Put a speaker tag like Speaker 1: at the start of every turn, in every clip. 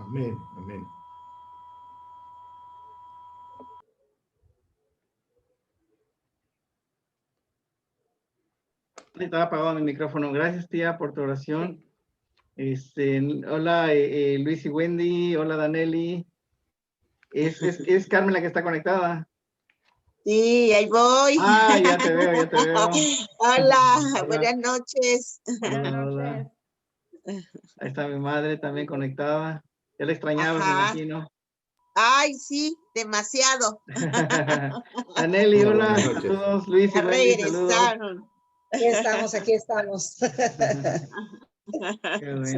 Speaker 1: Amén, amén.
Speaker 2: Estaba apagado mi micrófono. Gracias, tía, por tu oración. Hola, Luis y Wendy. Hola, Daneli. Es Carmen la que está conectada.
Speaker 3: Sí, ahí voy.
Speaker 2: Ah, ya te veo, ya te veo.
Speaker 3: Hola,
Speaker 2: Hola.
Speaker 3: buenas noches.
Speaker 2: Hola, hola. Ahí está mi madre también conectada. Ya la extrañabas, me
Speaker 3: Ajá.
Speaker 2: imagino.
Speaker 3: Ay, sí, demasiado.
Speaker 2: Daneli, hola.
Speaker 1: Buenas noches.
Speaker 2: Saludos, Luis y
Speaker 3: Ya
Speaker 2: Wendy, saludos.
Speaker 3: regresaron.
Speaker 4: Aquí estamos, aquí estamos.
Speaker 2: Qué bueno.
Speaker 4: Sí.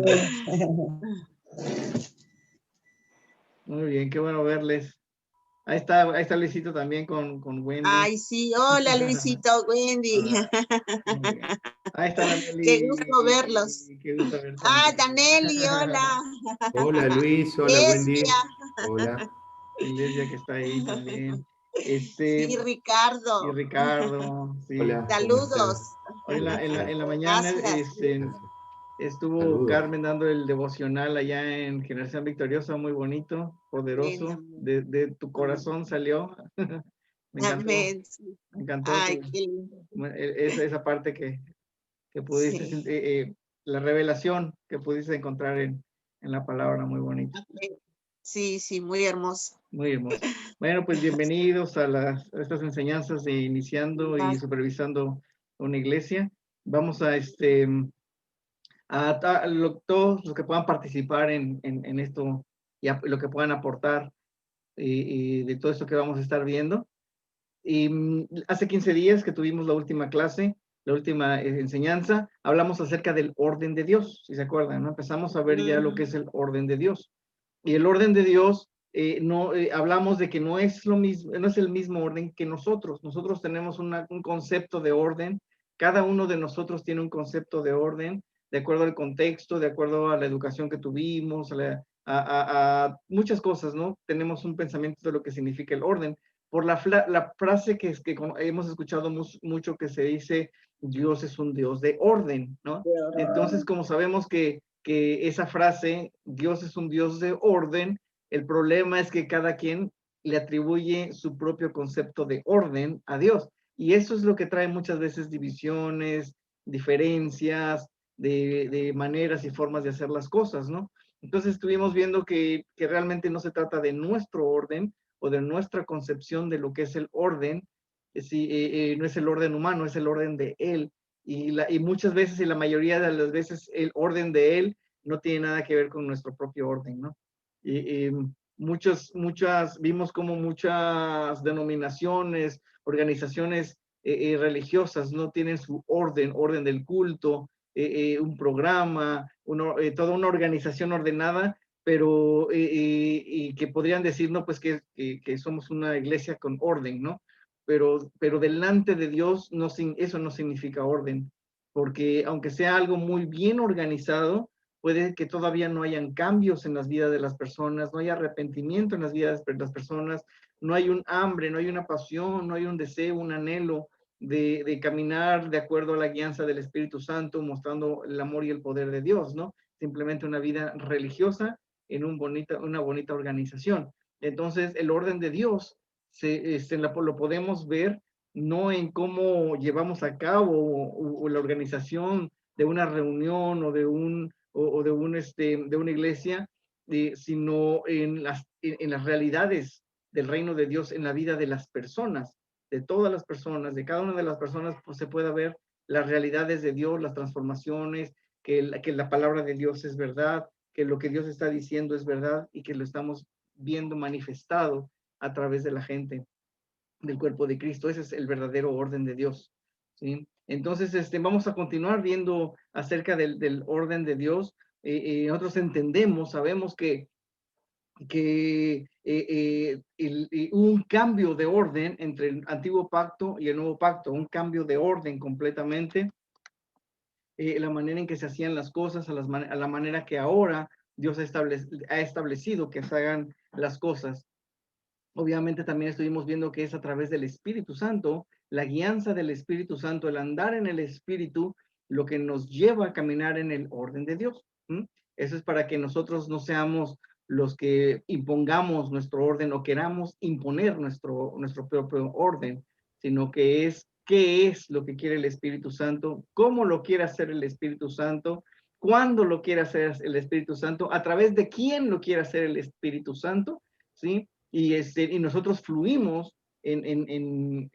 Speaker 2: Muy bien, qué bueno verles. Ahí está Luisito también con Wendy.
Speaker 3: Ay, sí, hola Luisito, Wendy.
Speaker 2: Hola. Muy bien. Ahí está Daneli.
Speaker 3: Qué gusto verlos.
Speaker 2: Qué gusto verte.
Speaker 3: Ah, Daneli, hola.
Speaker 1: Hola Luis, hola Wendy.
Speaker 3: Lesbia.
Speaker 1: Hola.
Speaker 2: Lesbia que está ahí también.
Speaker 3: Sí, Ricardo.
Speaker 2: Y Ricardo. Sí.
Speaker 1: Hola.
Speaker 3: Saludos.
Speaker 2: Hoy en la mañana
Speaker 3: Gracias.
Speaker 2: estuvo
Speaker 1: Saludos.
Speaker 2: Carmen dando el devocional allá en Generación Victoriosa, muy bonito, poderoso. De tu corazón salió. Me encantó.
Speaker 3: Amén.
Speaker 2: Me encantó
Speaker 3: Ay, qué lindo.
Speaker 2: esa parte que pudiste,
Speaker 3: Sí.
Speaker 2: la revelación que pudiste encontrar en la palabra, muy bonito.
Speaker 3: Sí, sí, muy hermoso.
Speaker 2: Muy hermoso. Bueno, pues bienvenidos a estas enseñanzas de iniciando y supervisando una iglesia. Vamos a todos los que puedan participar en esto y lo que puedan aportar y de todo esto que vamos a estar viendo. Y hace 15 días que tuvimos la última clase, la última enseñanza, hablamos acerca del orden de Dios, si se acuerdan, ¿no? Empezamos a ver ya lo que es el orden de Dios. Y el orden de Dios, hablamos de que no es lo mismo, no es el mismo orden que nosotros. Nosotros tenemos un concepto de orden. Cada uno de nosotros tiene un concepto de orden de acuerdo al contexto, de acuerdo a la educación que tuvimos, a muchas cosas, ¿no? Tenemos un pensamiento de lo que significa el orden. Por la frase que hemos escuchado mucho que se dice, Dios es un Dios de orden, ¿no? Entonces, como sabemos que esa frase, Dios es un Dios de orden, el problema es que cada quien le atribuye su propio concepto de orden a Dios. Y eso es lo que trae muchas veces divisiones, diferencias de maneras y formas de hacer las cosas, ¿no? Entonces estuvimos viendo que realmente no se trata de nuestro orden o de nuestra concepción de lo que es el orden, no es el orden humano, es el orden de Él. Y muchas veces, y la mayoría de las veces, el orden de Él no tiene nada que ver con nuestro propio orden, ¿no? Y vimos como muchas denominaciones, organizaciones religiosas no tienen su orden del culto, un programa, toda una organización ordenada, pero y que podrían decir, no, pues que somos una iglesia con orden, ¿no? Pero delante de Dios eso no significa orden, porque aunque sea algo muy bien organizado, puede que todavía no hayan cambios en las vidas de las personas, no hay arrepentimiento en las vidas de las personas, no hay un hambre, no hay una pasión, no hay un deseo, un anhelo de caminar de acuerdo a la guianza del Espíritu Santo, mostrando el amor y el poder de Dios, ¿no? Simplemente una vida religiosa en una bonita organización. Entonces, el orden de Dios lo podemos ver no en cómo llevamos a cabo o la organización de una reunión o de una iglesia, sino en las realidades del reino de Dios en la vida de las personas, de todas las personas, de cada una de las personas, pues se puede ver las realidades de Dios, las transformaciones, que la palabra de Dios es verdad, que lo que Dios está diciendo es verdad y que lo estamos viendo manifestado a través de la gente del cuerpo de Cristo. Ese es el verdadero orden de Dios, ¿sí? Entonces, vamos a continuar viendo acerca del orden de Dios. Nosotros entendemos, sabemos que hubo un cambio de orden entre el antiguo pacto y el nuevo pacto, un cambio de orden completamente, la manera en que se hacían las cosas, a la manera que ahora Dios ha establecido que se hagan las cosas. Obviamente también estuvimos viendo que es a través del Espíritu Santo, la guianza del Espíritu Santo, el andar en el Espíritu, lo que nos lleva a caminar en el orden de Dios. ¿Mm? Eso es para que nosotros no seamos los que impongamos nuestro orden o queramos imponer nuestro propio orden, sino que es qué es lo que quiere el Espíritu Santo, cómo lo quiere hacer el Espíritu Santo, cuándo lo quiere hacer el Espíritu Santo, a través de quién lo quiere hacer el Espíritu Santo, ¿sí? Y nosotros fluimos en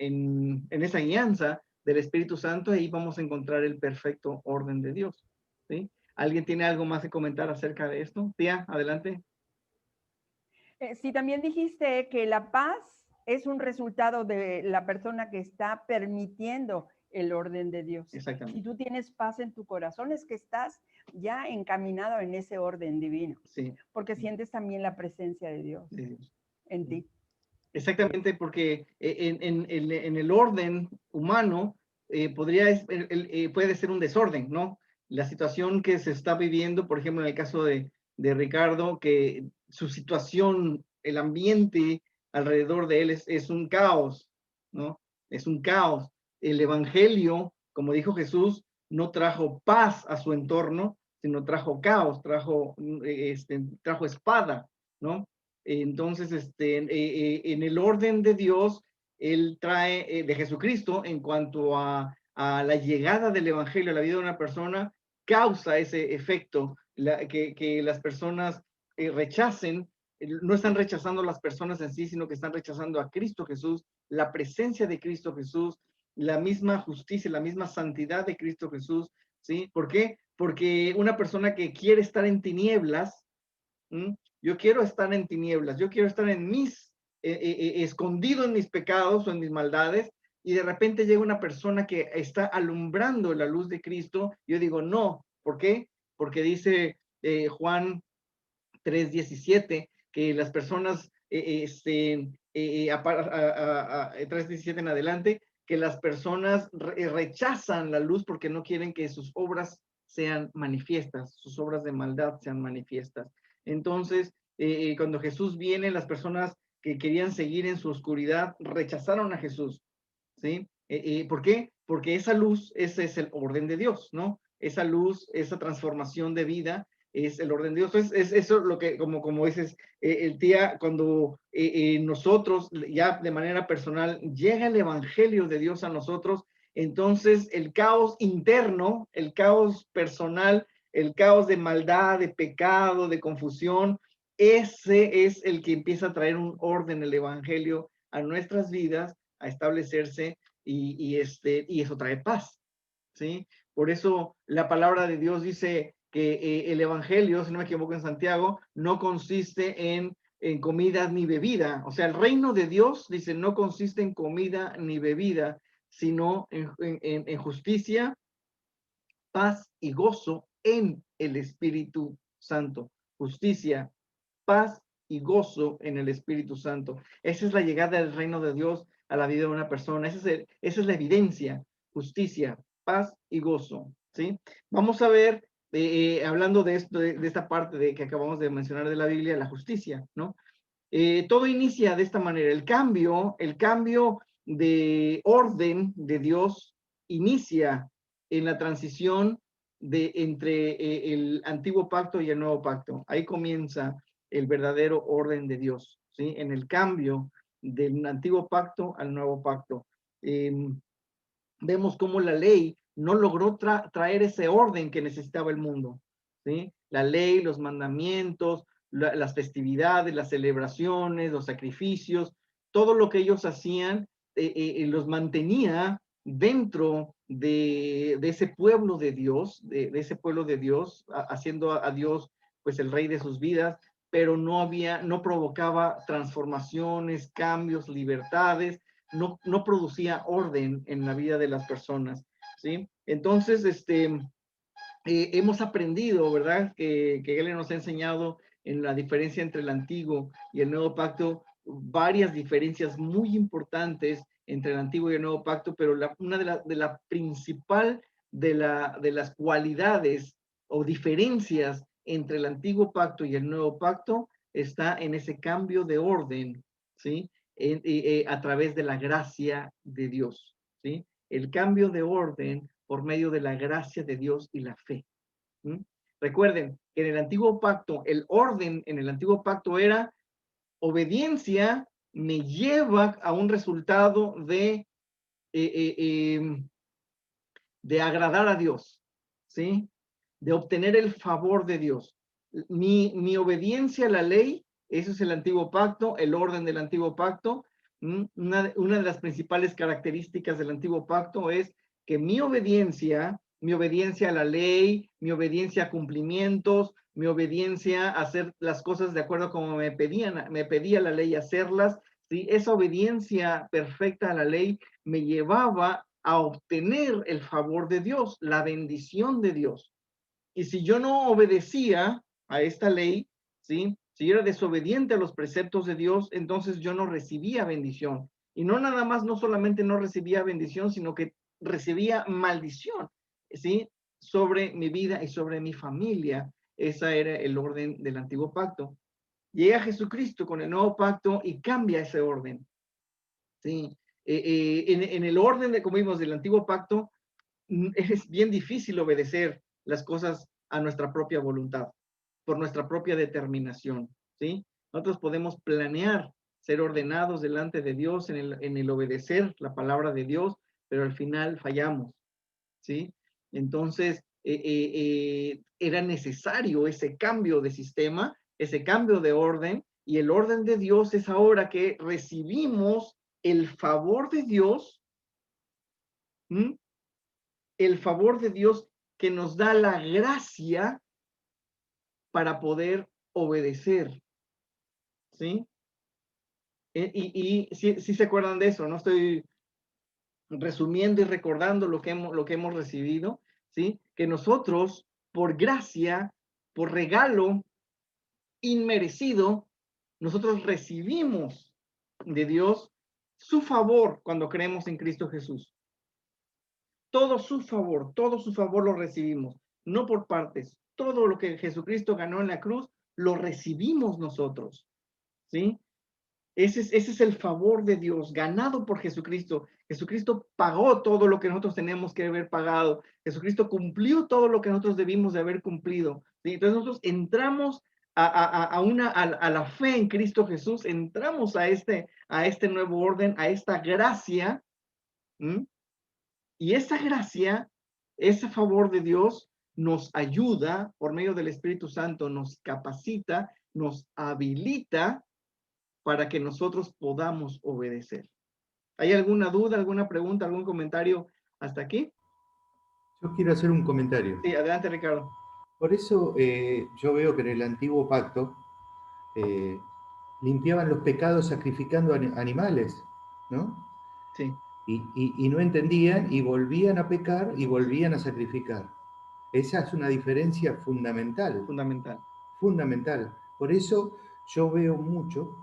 Speaker 2: esa guianza del Espíritu Santo, ahí vamos a encontrar el perfecto orden de Dios, ¿sí? ¿Alguien tiene algo más que comentar acerca de esto? Tía, adelante.
Speaker 5: Sí, también dijiste que la paz es un resultado de la persona que está permitiendo el orden de Dios.
Speaker 2: Exactamente.
Speaker 5: Si tú tienes paz en tu corazón, es que estás ya encaminado en ese orden divino.
Speaker 2: Sí.
Speaker 5: Porque sientes también la presencia de Dios en ti.
Speaker 2: Exactamente, porque en el orden humano puede ser un desorden, ¿no? La situación que se está viviendo, por ejemplo, en el caso de Ricardo, que su situación, el ambiente alrededor de él es un caos, ¿no? Es un caos. El evangelio, como dijo Jesús, no trajo paz a su entorno, sino trajo caos, trajo espada, ¿no? Entonces, en el orden de Dios, Él trae de Jesucristo en cuanto a la llegada del Evangelio a la vida de una persona, causa ese efecto, que las personas rechacen, no están rechazando las personas en sí, sino que están rechazando a Cristo Jesús, la presencia de Cristo Jesús, la misma justicia, la misma santidad de Cristo Jesús, ¿sí? ¿Por qué? Porque una persona que quiere estar en tinieblas, yo quiero estar en tinieblas, yo quiero estar escondido en mis pecados o en mis maldades, y de repente llega una persona que está alumbrando la luz de Cristo. Yo digo, no, ¿por qué? Porque dice Juan 3:17, que las personas, 3:17 en adelante, que las personas rechazan la luz porque no quieren que sus obras sean manifiestas, sus obras de maldad sean manifiestas. Entonces, cuando Jesús viene, las personas que querían seguir en su oscuridad rechazaron a Jesús, ¿sí? ¿Por qué? Porque esa luz, ese es el orden de Dios, ¿no? Esa luz, esa transformación de vida es el orden de Dios. Entonces, es eso lo que, como dices, el tía, cuando nosotros ya de manera personal llega el evangelio de Dios a nosotros, entonces el caos interno, el caos personal, el caos de maldad, de pecado, de confusión, ese es el que empieza a traer un orden, el evangelio, a nuestras vidas, a establecerse, y eso trae paz, ¿sí? Por eso la palabra de Dios dice que el evangelio, si no me equivoco en Santiago, no consiste en comida ni bebida. O sea, el reino de Dios, dice, no consiste en comida ni bebida, sino en justicia, paz y gozo en el Espíritu Santo. Justicia, paz y gozo en el Espíritu Santo. Esa es la llegada del reino de Dios a la vida de una persona. Esa es la evidencia. Justicia, paz y gozo, ¿sí? Vamos a ver, hablando de esto, de esta parte que acabamos de mencionar de la Biblia, la justicia, ¿no? Todo inicia de esta manera. El cambio de orden de Dios inicia en la transición entre el antiguo pacto y el nuevo pacto. Ahí comienza el verdadero orden de Dios, ¿sí? En el cambio del antiguo pacto al nuevo pacto. Vemos cómo la ley no logró traer ese orden que necesitaba el mundo, ¿sí? La ley, los mandamientos, las festividades, las celebraciones, los sacrificios, todo lo que ellos hacían, los mantenía dentro de ese pueblo de Dios, de ese pueblo de Dios, haciendo a Dios pues el rey de sus vidas, pero no provocaba transformaciones, cambios, libertades, no producía orden en la vida de las personas, ¿sí? Entonces, hemos aprendido, ¿verdad? Que él nos ha enseñado en la diferencia entre el antiguo y el nuevo pacto, varias diferencias muy importantes entre el antiguo y el nuevo pacto, pero una de la principal de las cualidades o diferencias entre el antiguo pacto y el nuevo pacto está en ese cambio de orden, ¿sí? A través de la gracia de Dios, ¿sí? El cambio de orden por medio de la gracia de Dios y la fe. Recuerden que en el antiguo pacto, el orden en el antiguo pacto era obediencia me lleva a un resultado de agradar a Dios, ¿sí? De obtener el favor de Dios. Mi obediencia a la ley, eso es el antiguo pacto, el orden del antiguo pacto. Una de las principales características del antiguo pacto es que mi obediencia a la ley, mi obediencia a cumplimientos, mi obediencia a hacer las cosas de acuerdo como me pedía la ley hacerlas, ¿sí? Esa obediencia perfecta a la ley me llevaba a obtener el favor de Dios, la bendición de Dios. Y si yo no obedecía a esta ley, ¿sí? Si yo era desobediente a los preceptos de Dios, entonces yo no recibía bendición. Y no nada más, no solamente no recibía bendición, sino que recibía maldición, ¿sí? Sobre mi vida y sobre mi familia. Ese era el orden del antiguo pacto. Llega Jesucristo con el nuevo pacto y cambia ese orden, ¿sí? En el orden, como vimos, del antiguo pacto, es bien difícil obedecer las cosas a nuestra propia voluntad, por nuestra propia determinación, ¿sí? Nosotros podemos planear ser ordenados delante de Dios en el obedecer la palabra de Dios, pero al final fallamos, ¿sí? Entonces, era necesario ese cambio de sistema, ese cambio de orden, y el orden de Dios es ahora que recibimos el favor de Dios, ¿m? El favor de Dios que nos da la gracia para poder obedecer, ¿sí? Y si se acuerdan de eso, no estoy resumiendo y recordando lo que hemos recibido, ¿sí? Que nosotros, por gracia, por regalo inmerecido, nosotros recibimos de Dios su favor cuando creemos en Cristo Jesús. Todo su favor lo recibimos, no por partes. Todo lo que Jesucristo ganó en la cruz, lo recibimos nosotros, ¿sí? Ese es el favor de Dios, ganado por Jesucristo. Jesucristo pagó todo lo que nosotros teníamos que haber pagado. Jesucristo cumplió todo lo que nosotros debimos de haber cumplido, ¿sí? Entonces nosotros entramos a la fe en Cristo Jesús, entramos a este nuevo orden, a esta gracia, ¿sí? Y esa gracia, ese favor de Dios nos ayuda por medio del Espíritu Santo, nos capacita, nos habilita para que nosotros podamos obedecer. ¿Hay alguna duda, alguna pregunta, algún comentario hasta aquí?
Speaker 1: Yo quiero hacer un comentario.
Speaker 2: Sí, adelante, Ricardo.
Speaker 1: Por eso yo veo que en el antiguo pacto limpiaban los pecados sacrificando animales, ¿no?
Speaker 2: Sí.
Speaker 1: Y no entendían y volvían a pecar y volvían a sacrificar. Esa es una diferencia fundamental. Fundamental. Por eso yo veo mucho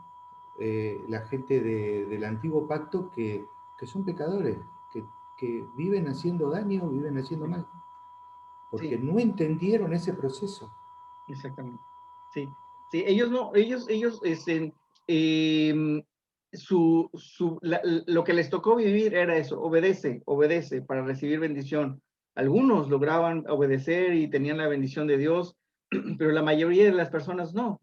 Speaker 1: la gente del antiguo pacto que son pecadores, que viven haciendo daño, viven haciendo mal. Porque no entendieron ese proceso.
Speaker 2: Exactamente. Sí. Sí, ellos no, lo que les tocó vivir era eso, obedece para recibir bendición. Algunos lograban obedecer y tenían la bendición de Dios, pero la mayoría de las personas no.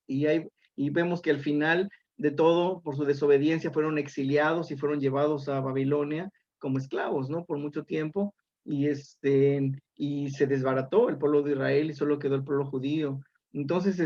Speaker 2: Y vemos que al final de todo, por su desobediencia, fueron exiliados y fueron llevados a Babilonia como esclavos, ¿no? Por mucho tiempo, y se desbarató el pueblo de Israel y solo quedó el pueblo judío. Entonces,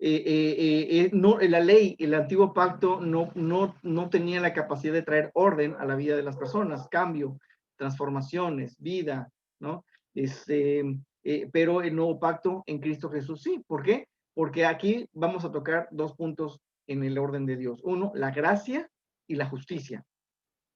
Speaker 2: la ley, el antiguo pacto no tenía la capacidad de traer orden a la vida de las personas, cambio, transformaciones, vida, ¿no? Pero el nuevo pacto en Cristo Jesús sí. ¿Por qué? Porque aquí vamos a tocar dos puntos en el orden de Dios. Uno, la gracia y la justicia.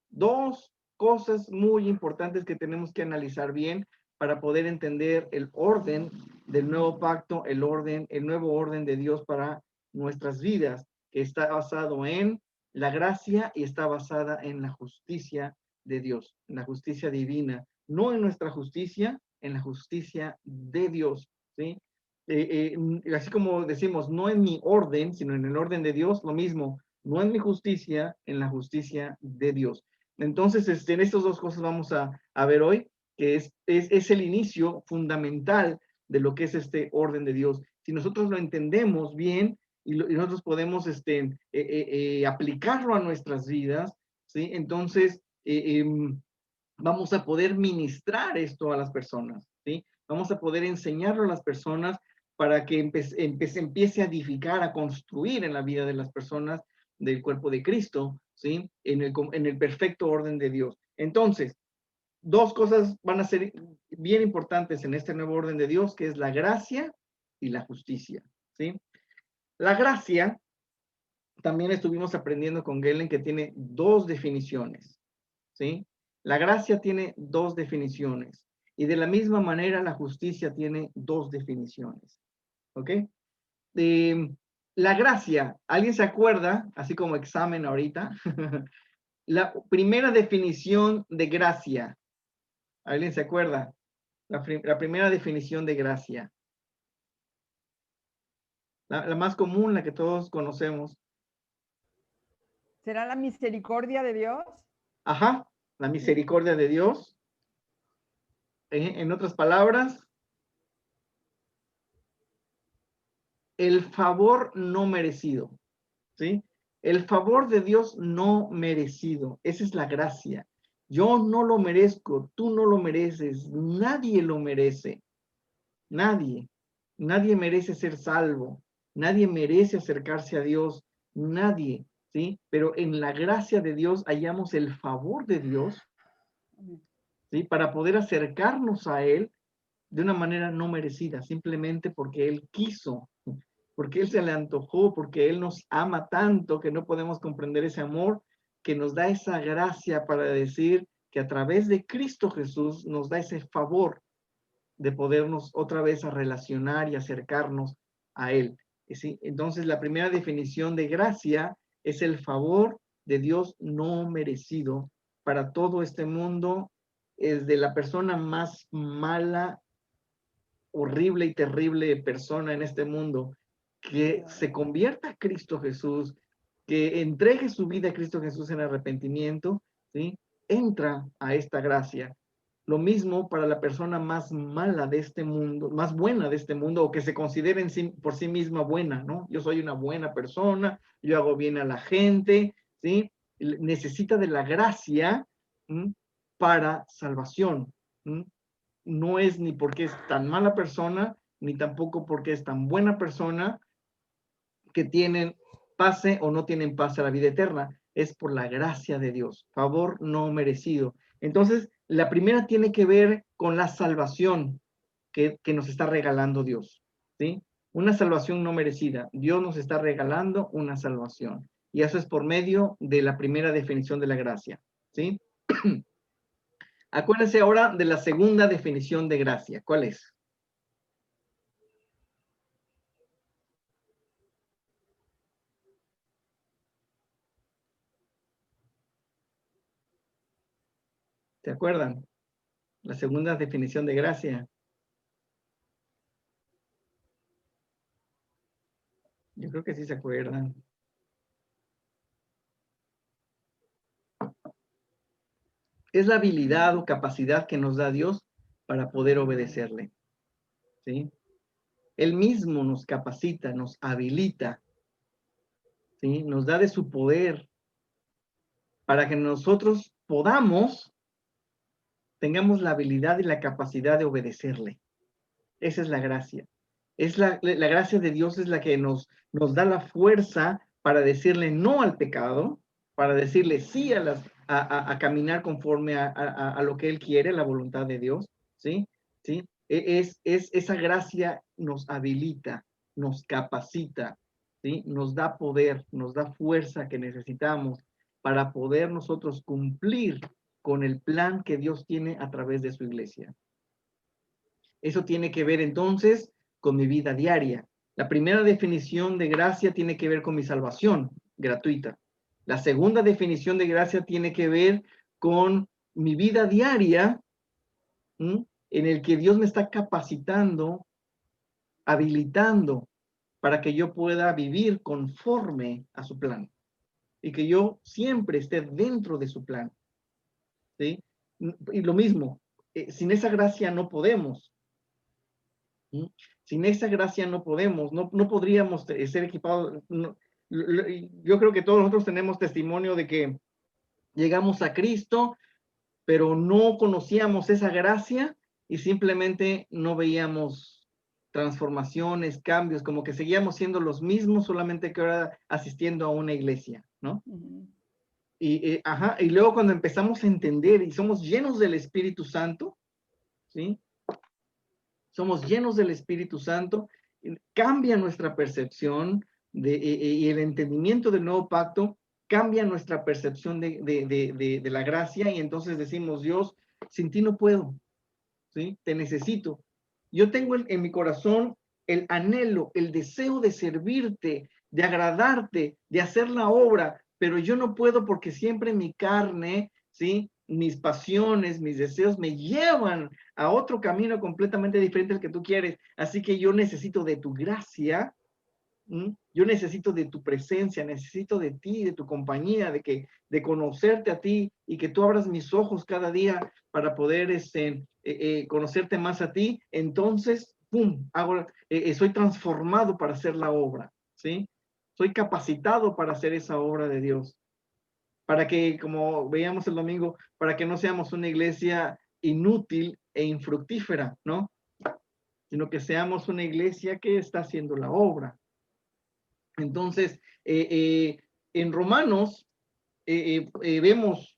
Speaker 2: Dos cosas muy importantes que tenemos que analizar bien para poder entender el orden del nuevo pacto, el nuevo orden de Dios para nuestras vidas, que está basado en la gracia y está basada en la justicia de Dios, en la justicia divina, no en nuestra justicia, en la justicia de Dios, ¿sí? Así como decimos, no en mi orden, sino en el orden de Dios, lo mismo, no en mi justicia, en la justicia de Dios. Entonces, en estas dos cosas vamos a ver hoy, que es el inicio fundamental de lo que es este orden de Dios. Si nosotros lo entendemos bien y nosotros podemos aplicarlo a nuestras vidas, ¿sí? Entonces vamos a poder ministrar esto a las personas, ¿sí? Vamos a poder enseñarlo a las personas para que empiece a edificar, a construir en la vida de las personas del cuerpo de Cristo, ¿sí? En el perfecto orden de Dios. Entonces, dos cosas van a ser bien importantes en este nuevo orden de Dios, que es la gracia y la justicia, ¿sí? La gracia, también estuvimos aprendiendo con Gelen que tiene dos definiciones, ¿sí? La gracia tiene dos definiciones y de la misma manera la justicia tiene dos definiciones, ¿ok? La gracia, ¿alguien se acuerda? Así como examen ahorita. La primera definición de gracia, ¿alguien se acuerda? La primera definición de gracia. La más común, la que todos conocemos.
Speaker 5: ¿Será la misericordia de Dios?
Speaker 2: Ajá, la misericordia de Dios. En otras palabras, el favor no merecido, ¿sí? El favor de Dios no merecido. Esa es la gracia. Yo no lo merezco, tú no lo mereces, nadie lo merece. Nadie. Nadie merece ser salvo. Nadie merece acercarse a Dios. Nadie, ¿sí? Pero en la gracia de Dios hallamos el favor de Dios, ¿sí? Para poder acercarnos a Él de una manera no merecida, simplemente porque Él quiso, porque Él se le antojó, porque Él nos ama tanto que no podemos comprender ese amor, que nos da esa gracia para decir que a través de Cristo Jesús nos da ese favor de podernos otra vez a relacionar y acercarnos a Él. ¿Sí? Entonces, la primera definición de gracia es el favor de Dios no merecido para todo este mundo, es de la persona más mala, horrible y terrible persona en este mundo, que se convierta a Cristo Jesús, que entregue su vida a Cristo Jesús en arrepentimiento, ¿sí? Entra a esta gracia. Lo mismo para la persona más mala de este mundo, más buena de este mundo, o que se considere por sí misma buena, ¿no? Yo soy una buena persona, yo hago bien a la gente, ¿sí? Necesita de la gracia, ¿sí? Para salvación, ¿sí? No es ni porque es tan mala persona, ni tampoco porque es tan buena persona que tienen pase o no tienen pase a la vida eterna. Es por la gracia de Dios, favor no merecido. Entonces, la primera tiene que ver con la salvación que nos está regalando Dios, ¿sí? Una salvación no merecida. Dios nos está regalando una salvación. Y eso es por medio de la primera definición de la gracia, ¿sí? Acuérdense ahora de la segunda definición de gracia. ¿Cuál es? ¿Se acuerdan? La segunda definición de gracia. Yo creo que sí se acuerdan. Es la habilidad o capacidad que nos da Dios para poder obedecerle, ¿sí? Él mismo nos capacita, nos habilita, ¿sí? Nos da de su poder para que nosotros tengamos la habilidad y la capacidad de obedecerle. Esa es la gracia. La gracia de Dios es la que nos da la fuerza para decirle no al pecado, para decirle sí a caminar conforme a lo que Él quiere, la voluntad de Dios, ¿sí? ¿Sí? Esa gracia nos habilita, nos capacita, ¿sí? Nos da poder, nos da fuerza que necesitamos para poder nosotros cumplir con el plan que Dios tiene a través de su iglesia. Eso tiene que ver entonces con mi vida diaria. La primera definición de gracia tiene que ver con mi salvación gratuita. La segunda definición de gracia tiene que ver con mi vida diaria, en el que Dios me está capacitando, habilitando para que yo pueda vivir conforme a su plan y que yo siempre esté dentro de su plan, ¿sí? Y lo mismo, sin esa gracia no podemos. ¿Mm? Sin esa gracia no podemos, no podríamos ser equipados. Yo creo que todos nosotros tenemos testimonio de que llegamos a Cristo, pero no conocíamos esa gracia y simplemente no veíamos transformaciones, cambios, como que seguíamos siendo los mismos, solamente que ahora asistiendo a una iglesia, ¿no? Y luego cuando empezamos a entender y somos llenos del Espíritu Santo, ¿sí? Somos llenos del Espíritu Santo, cambia nuestra percepción y el entendimiento del nuevo pacto, cambia nuestra percepción de la gracia, y entonces decimos: Dios, sin ti no puedo, ¿sí? Te necesito. Yo tengo en mi corazón el anhelo, el deseo de servirte, de agradarte, de hacer la obra, pero yo no puedo porque siempre mi carne, ¿sí? Mis pasiones, mis deseos me llevan a otro camino completamente diferente al que tú quieres. Así que yo necesito de tu gracia. Yo necesito de tu presencia, necesito de ti, de tu compañía, de conocerte a ti, y que tú abras mis ojos cada día para poder conocerte más a ti. Entonces, ¡pum!, soy transformado para hacer la obra, ¿sí? Soy capacitado para hacer esa obra de Dios. Para que, como veíamos el domingo, para que no seamos una iglesia inútil e infructífera, ¿no? Sino que seamos una iglesia que está haciendo la obra. Entonces, en Romanos vemos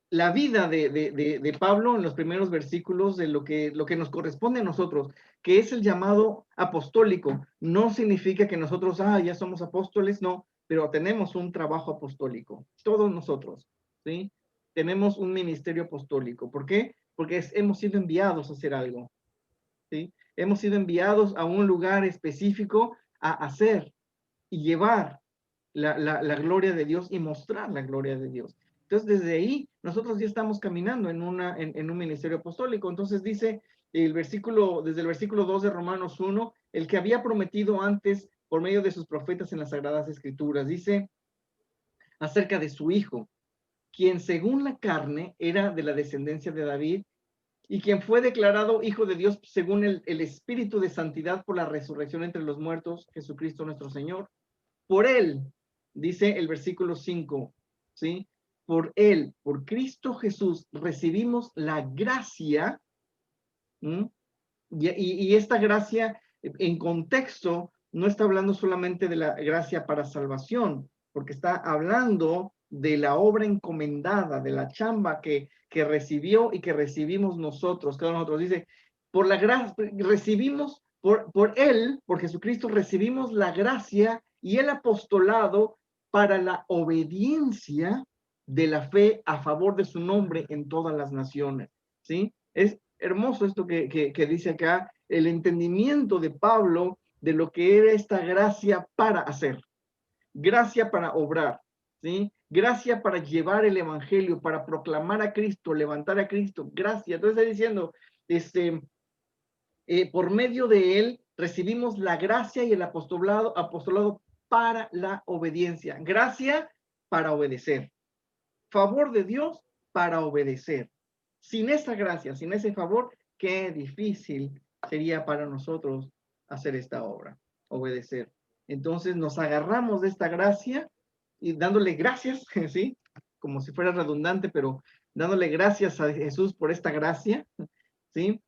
Speaker 2: la vida de Pablo en los primeros versículos de lo que nos corresponde a nosotros, que es el llamado apostólico. No significa que nosotros, ya somos apóstoles, no, pero tenemos un trabajo apostólico, todos nosotros, ¿sí? Tenemos un ministerio apostólico. ¿Por qué? Porque hemos sido enviados a hacer algo, ¿sí? Hemos sido enviados a un lugar específico a hacer y llevar la gloria de Dios y mostrar la gloria de Dios. Entonces, desde ahí, nosotros ya estamos caminando en un ministerio apostólico. Entonces dice desde el versículo 2 de Romanos 1, el que había prometido antes por medio de sus profetas en las Sagradas Escrituras, dice acerca de su Hijo, quien según la carne era de la descendencia de David, y quien fue declarado Hijo de Dios según el Espíritu de Santidad por la resurrección entre los muertos, Jesucristo nuestro Señor. Por él, dice el versículo 5, ¿sí? Por él, por Cristo Jesús, recibimos la gracia, y esta gracia, en contexto, no está hablando solamente de la gracia para salvación, porque está hablando de la obra encomendada, de la chamba que recibió y que recibimos nosotros, cada uno de nosotros. Dice, por la gracia, recibimos, por él, por Jesucristo, recibimos la gracia y el apostolado para la obediencia de la fe a favor de su nombre en todas las naciones, ¿sí? Es hermoso esto que dice acá, el entendimiento de Pablo de lo que era esta gracia para hacer, gracia para obrar, ¿sí? Gracia para llevar el evangelio, para proclamar a Cristo, levantar a Cristo, gracia. Entonces está diciendo, por medio de él recibimos la gracia y el apostolado para la obediencia, gracia para obedecer, favor de Dios para obedecer. Sin esa gracia, sin ese favor, qué difícil sería para nosotros hacer esta obra, obedecer. Entonces nos agarramos de esta gracia y dándole gracias, ¿sí? Como si fuera redundante, pero dándole gracias a Jesús por esta gracia, ¿sí?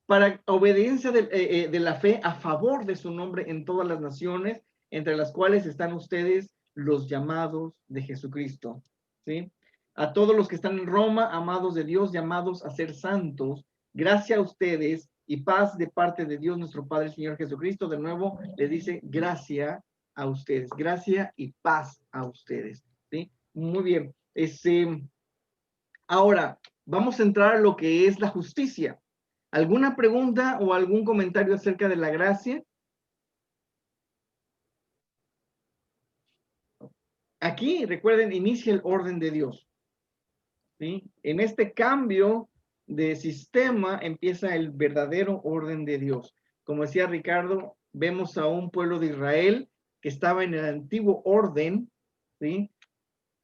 Speaker 2: Para obediencia de la fe a favor de su nombre en todas las naciones, entre las cuales están ustedes los llamados de Jesucristo, ¿sí? A todos los que están en Roma, amados de Dios, llamados a ser santos, gracia a ustedes y paz de parte de Dios nuestro Padre, Señor Jesucristo. De nuevo le dice gracia a ustedes, gracia y paz a ustedes, ¿sí? Muy bien. Ahora, vamos a entrar a lo que es la justicia. ¿Alguna pregunta o algún comentario acerca de la gracia? Aquí, recuerden, inicia el orden de Dios, ¿sí? En este cambio de sistema empieza el verdadero orden de Dios. Como decía Ricardo, vemos a un pueblo de Israel que estaba en el antiguo orden, ¿sí?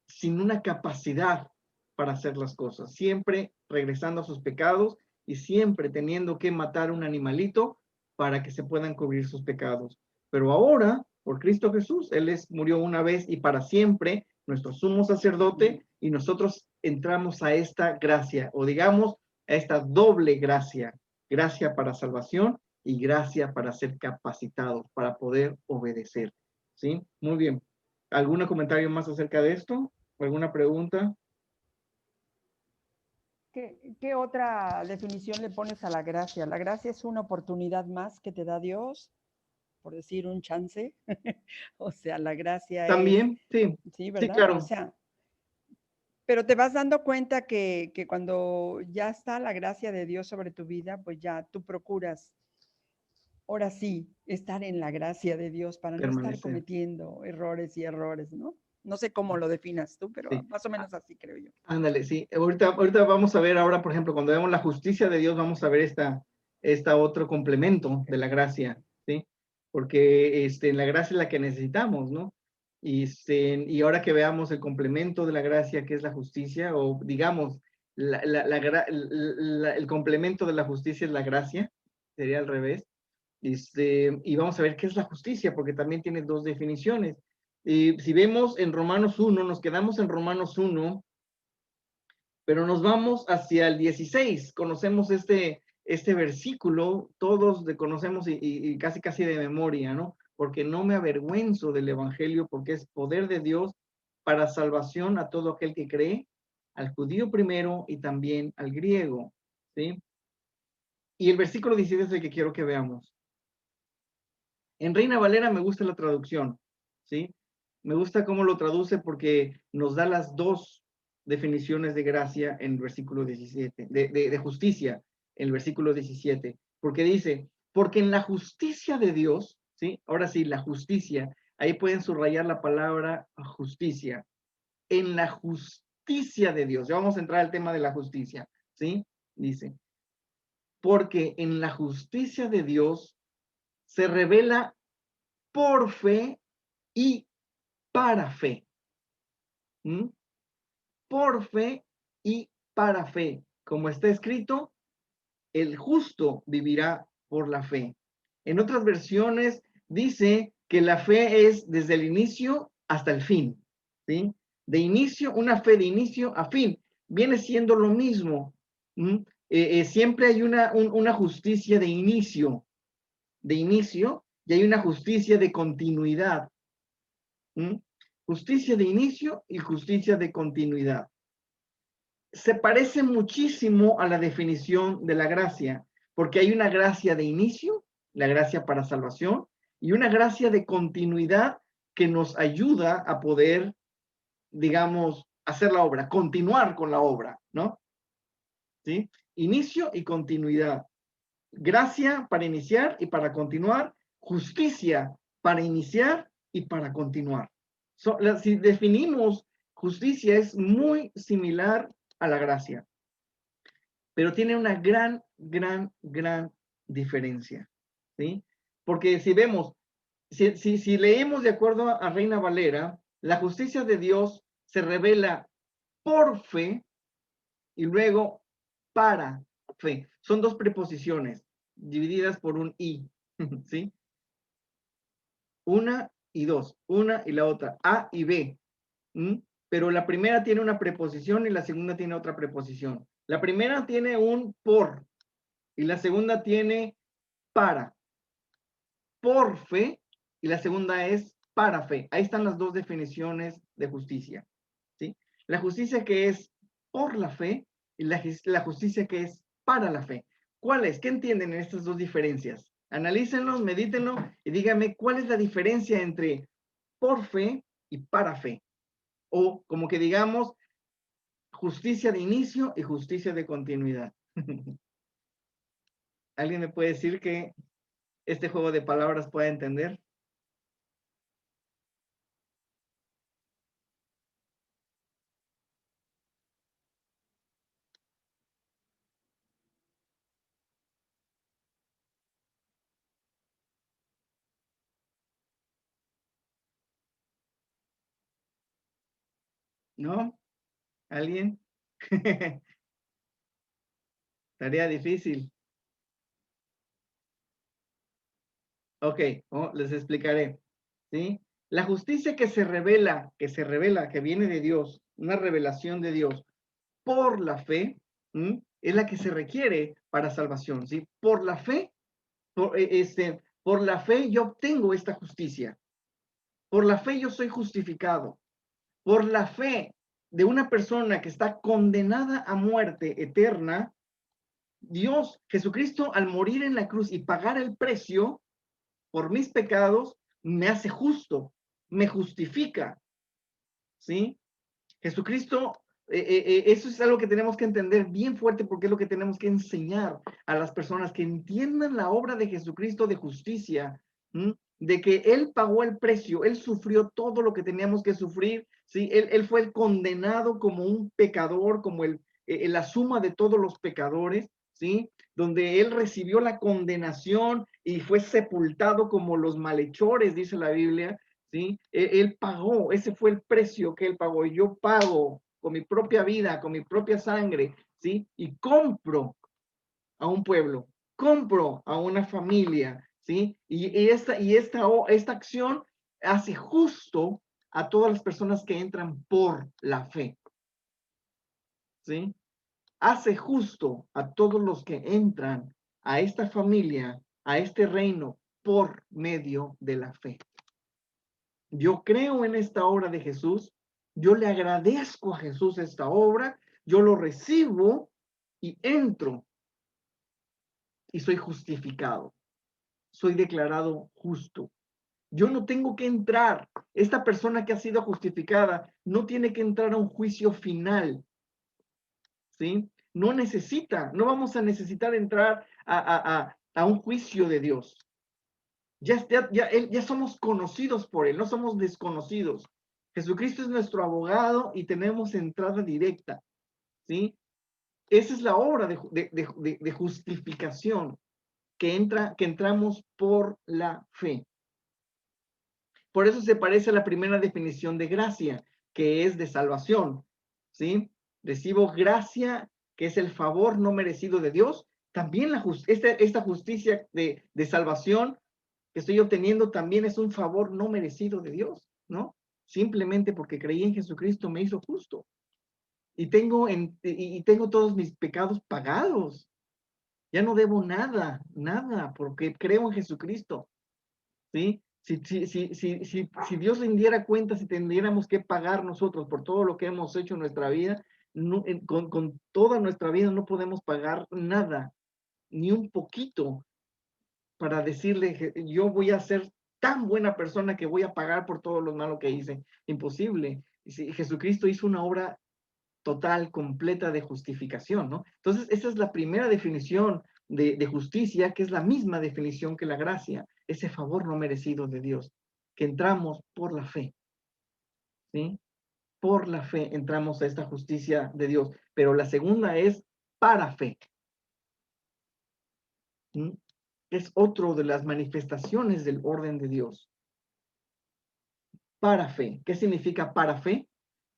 Speaker 2: Sin una capacidad para hacer las cosas, siempre regresando a sus pecados y siempre teniendo que matar un animalito para que se puedan cubrir sus pecados. Pero ahora, por Cristo Jesús, murió una vez y para siempre, nuestro sumo sacerdote, y nosotros entramos a esta gracia, o digamos, a esta doble gracia, gracia para salvación y gracia para ser capacitados, para poder obedecer. ¿Sí? Muy bien. ¿Algún comentario más acerca de esto? ¿Alguna pregunta?
Speaker 5: ¿Qué otra definición le pones a la gracia? La gracia es una oportunidad más que te da Dios, por decir un chance. O sea, la gracia
Speaker 2: También, sí,
Speaker 5: sí, ¿verdad?
Speaker 2: sí, claro.
Speaker 5: O sea, pero te vas dando cuenta que cuando ya está la gracia de Dios sobre tu vida, pues ya tú procuras, ahora sí, estar en la gracia de Dios para no estar cometiendo errores, ¿no? No sé cómo lo definas tú, pero
Speaker 2: sí,
Speaker 5: más o menos así creo yo.
Speaker 2: Ándale, sí. Ahorita vamos a ver ahora, por ejemplo, cuando vemos la justicia de Dios, vamos a ver esta otro complemento de la gracia, ¿sí? Porque la gracia es la que necesitamos, ¿no? Y ahora que veamos el complemento de la gracia, que es la justicia, o digamos, el complemento de la justicia es la gracia, sería al revés. Y vamos a ver qué es la justicia, porque también tiene dos definiciones. Y si vemos en Romanos 1, nos quedamos en Romanos 1, pero nos vamos hacia el 16. Conocemos este versículo, todos le conocemos y casi de memoria, ¿no? Porque no me avergüenzo del evangelio, porque es poder de Dios para salvación a todo aquel que cree, al judío primero y también al griego, ¿sí? Y el versículo 17 es el que quiero que veamos. En Reina Valera me gusta la traducción, ¿sí? Me gusta cómo lo traduce porque nos da las dos definiciones de gracia en el versículo 17, de justicia en el versículo 17, porque dice, porque en la justicia de Dios, ¿sí? Ahora sí, la justicia, ahí pueden subrayar la palabra justicia, en la justicia de Dios, ya vamos a entrar al tema de la justicia, ¿sí? Dice, porque en la justicia de Dios se revela por fe y para fe. ¿Mm? Por fe y para fe. Como está escrito, el justo vivirá por la fe. En otras versiones dice que la fe es desde el inicio hasta el fin. ¿Sí? De inicio, una fe de inicio a fin. Viene siendo lo mismo. ¿Mm? Siempre hay una justicia de inicio, y hay una justicia de continuidad. ¿Mm? Justicia de inicio y justicia de continuidad. Se parece muchísimo a la definición de la gracia, porque hay una gracia de inicio, la gracia para salvación, y una gracia de continuidad que nos ayuda a poder, digamos, hacer la obra, continuar con la obra, ¿no? ¿Sí? Inicio y continuidad. Gracia para iniciar y para continuar, justicia para iniciar y para continuar. Si definimos justicia, es muy similar a la gracia, pero tiene una gran diferencia, ¿sí? Porque si vemos, si leemos de acuerdo a Reina Valera, la justicia de Dios se revela por fe y luego para fe. Son dos preposiciones divididas por un y, ¿sí? Una y dos, una y la otra, A y B. Pero la primera tiene una preposición y la segunda tiene otra preposición. La primera tiene un por y la segunda tiene para. Por fe y la segunda es para fe. Ahí están las dos definiciones de justicia, ¿sí? La justicia que es por la fe y la justicia que es para la fe. ¿Cuál es? ¿Qué entienden en estas dos diferencias? Analícenlos, medítenlo y díganme cuál es la diferencia entre por fe y para fe. O como que digamos, justicia de inicio y justicia de continuidad. ¿Alguien me puede decir que este juego de palabras pueda entender? ¿No? ¿Alguien? Tarea difícil. Ok, les explicaré. ¿Sí? La justicia que se revela, que viene de Dios, una revelación de Dios por la fe, es la que se requiere para salvación. ¿Sí? Por la fe, por la fe yo obtengo esta justicia. Por la fe yo soy justificado. Por la fe de una persona que está condenada a muerte eterna, Dios, Jesucristo, al morir en la cruz y pagar el precio por mis pecados, me hace justo, me justifica, ¿sí? Jesucristo, eso es algo que tenemos que entender bien fuerte porque es lo que tenemos que enseñar a las personas, que entiendan la obra de Jesucristo de justicia, de que Él pagó el precio, Él sufrió todo lo que teníamos que sufrir, ¿sí? Él fue el condenado como un pecador, como la suma de todos los pecadores, ¿sí? Donde Él recibió la condenación y fue sepultado como los malhechores, dice la Biblia, ¿sí? Él pagó, ese fue el precio que Él pagó. Y yo pago con mi propia vida, con mi propia sangre, ¿sí? Y compro a un pueblo, compro a una familia, ¿sí? Y esta acción hace justo a todas las personas que entran por la fe, ¿sí? Hace justo a todos los que entran a esta familia, a este reino, por medio de la fe. Yo creo en esta obra de Jesús, yo le agradezco a Jesús esta obra, yo lo recibo y entro y soy justificado, soy declarado justo. Yo no tengo que entrar, esta persona que ha sido justificada no tiene que entrar a un juicio final, ¿sí? No necesita, no vamos a necesitar entrar a un juicio de Dios. Ya somos conocidos por Él, no somos desconocidos. Jesucristo es nuestro abogado y tenemos entrada directa, ¿sí? Esa es la obra de justificación que entramos por la fe. Por eso se parece a la primera definición de gracia, que es de salvación, ¿sí? Recibo gracia, que es el favor no merecido de Dios. También esta justicia de salvación que estoy obteniendo también es un favor no merecido de Dios, ¿no? Simplemente porque creí en Jesucristo me hizo justo. Y tengo todos mis pecados pagados. Ya no debo nada, porque creo en Jesucristo, ¿sí? Si Dios rindiera cuentas, si tendríamos que pagar nosotros por todo lo que hemos hecho en nuestra vida, con toda nuestra vida no podemos pagar nada, ni un poquito, para decirle, yo voy a ser tan buena persona que voy a pagar por todo lo malo que hice. Imposible. Jesucristo hizo una obra total, completa de justificación, ¿no? Entonces, esa es la primera definición de justicia, que es la misma definición que la gracia, ese favor no merecido de Dios, que entramos por la fe, ¿sí? Por la fe entramos a esta justicia de Dios, pero la segunda es para fe, ¿sí? Es otro de las manifestaciones del orden de Dios. Para fe. ¿Qué significa para fe?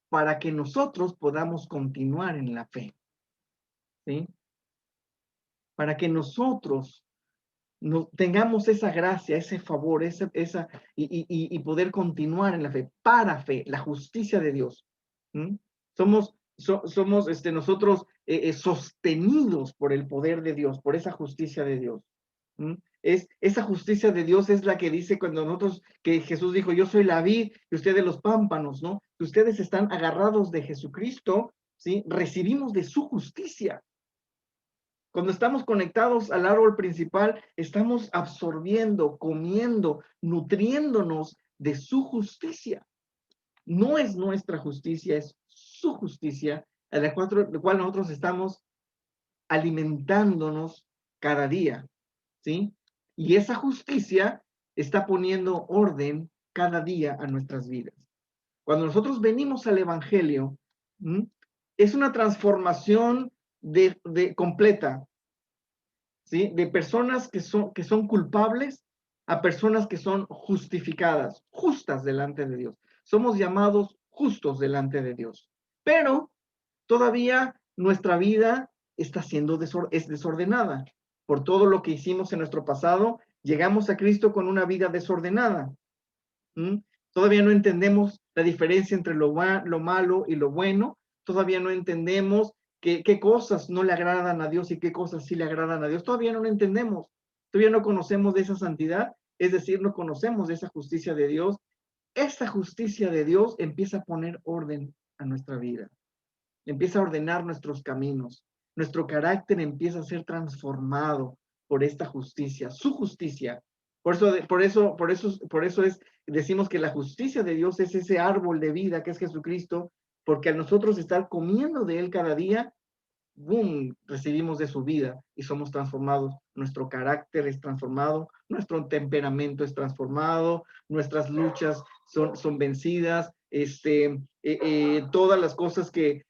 Speaker 2: Para que nosotros podamos continuar en la fe, ¿sí? Para que nosotros tengamos esa gracia, ese favor, y poder continuar en la fe, para fe, la justicia de Dios. Somos nosotros sostenidos por el poder de Dios, por esa justicia de Dios. Esa justicia de Dios es la que dice cuando que Jesús dijo, yo soy la vid y ustedes los pámpanos, ¿no? Que ustedes están agarrados de Jesucristo, ¿sí? Recibimos de su justicia. Cuando estamos conectados al árbol principal, estamos absorbiendo, comiendo, nutriéndonos de su justicia. No es nuestra justicia, es su justicia, a la cual nosotros estamos alimentándonos cada día, ¿sí? Y esa justicia está poniendo orden cada día a nuestras vidas. Cuando nosotros venimos al Evangelio, es una transformación completa, ¿sí? De personas que son culpables a personas que son justificadas, justas delante de Dios. Somos llamados justos delante de Dios. Pero todavía nuestra vida está siendo es desordenada. Por todo lo que hicimos en nuestro pasado, llegamos a Cristo con una vida desordenada. Todavía no entendemos la diferencia entre lo malo y lo bueno. Todavía no entendemos qué cosas no le agradan a Dios y qué cosas sí le agradan a Dios. Todavía no lo entendemos. Todavía no conocemos de esa santidad, es decir, no conocemos de esa justicia de Dios. Esta justicia de Dios empieza a poner orden a nuestra vida. Empieza a ordenar nuestros caminos. Nuestro carácter empieza a ser transformado por esta justicia, su justicia. Por eso decimos que la justicia de Dios es ese árbol de vida que es Jesucristo, porque al nosotros estar comiendo de él cada día, ¡boom!, recibimos de su vida y somos transformados. Nuestro carácter es transformado, nuestro temperamento es transformado, nuestras luchas son vencidas, todas las cosas que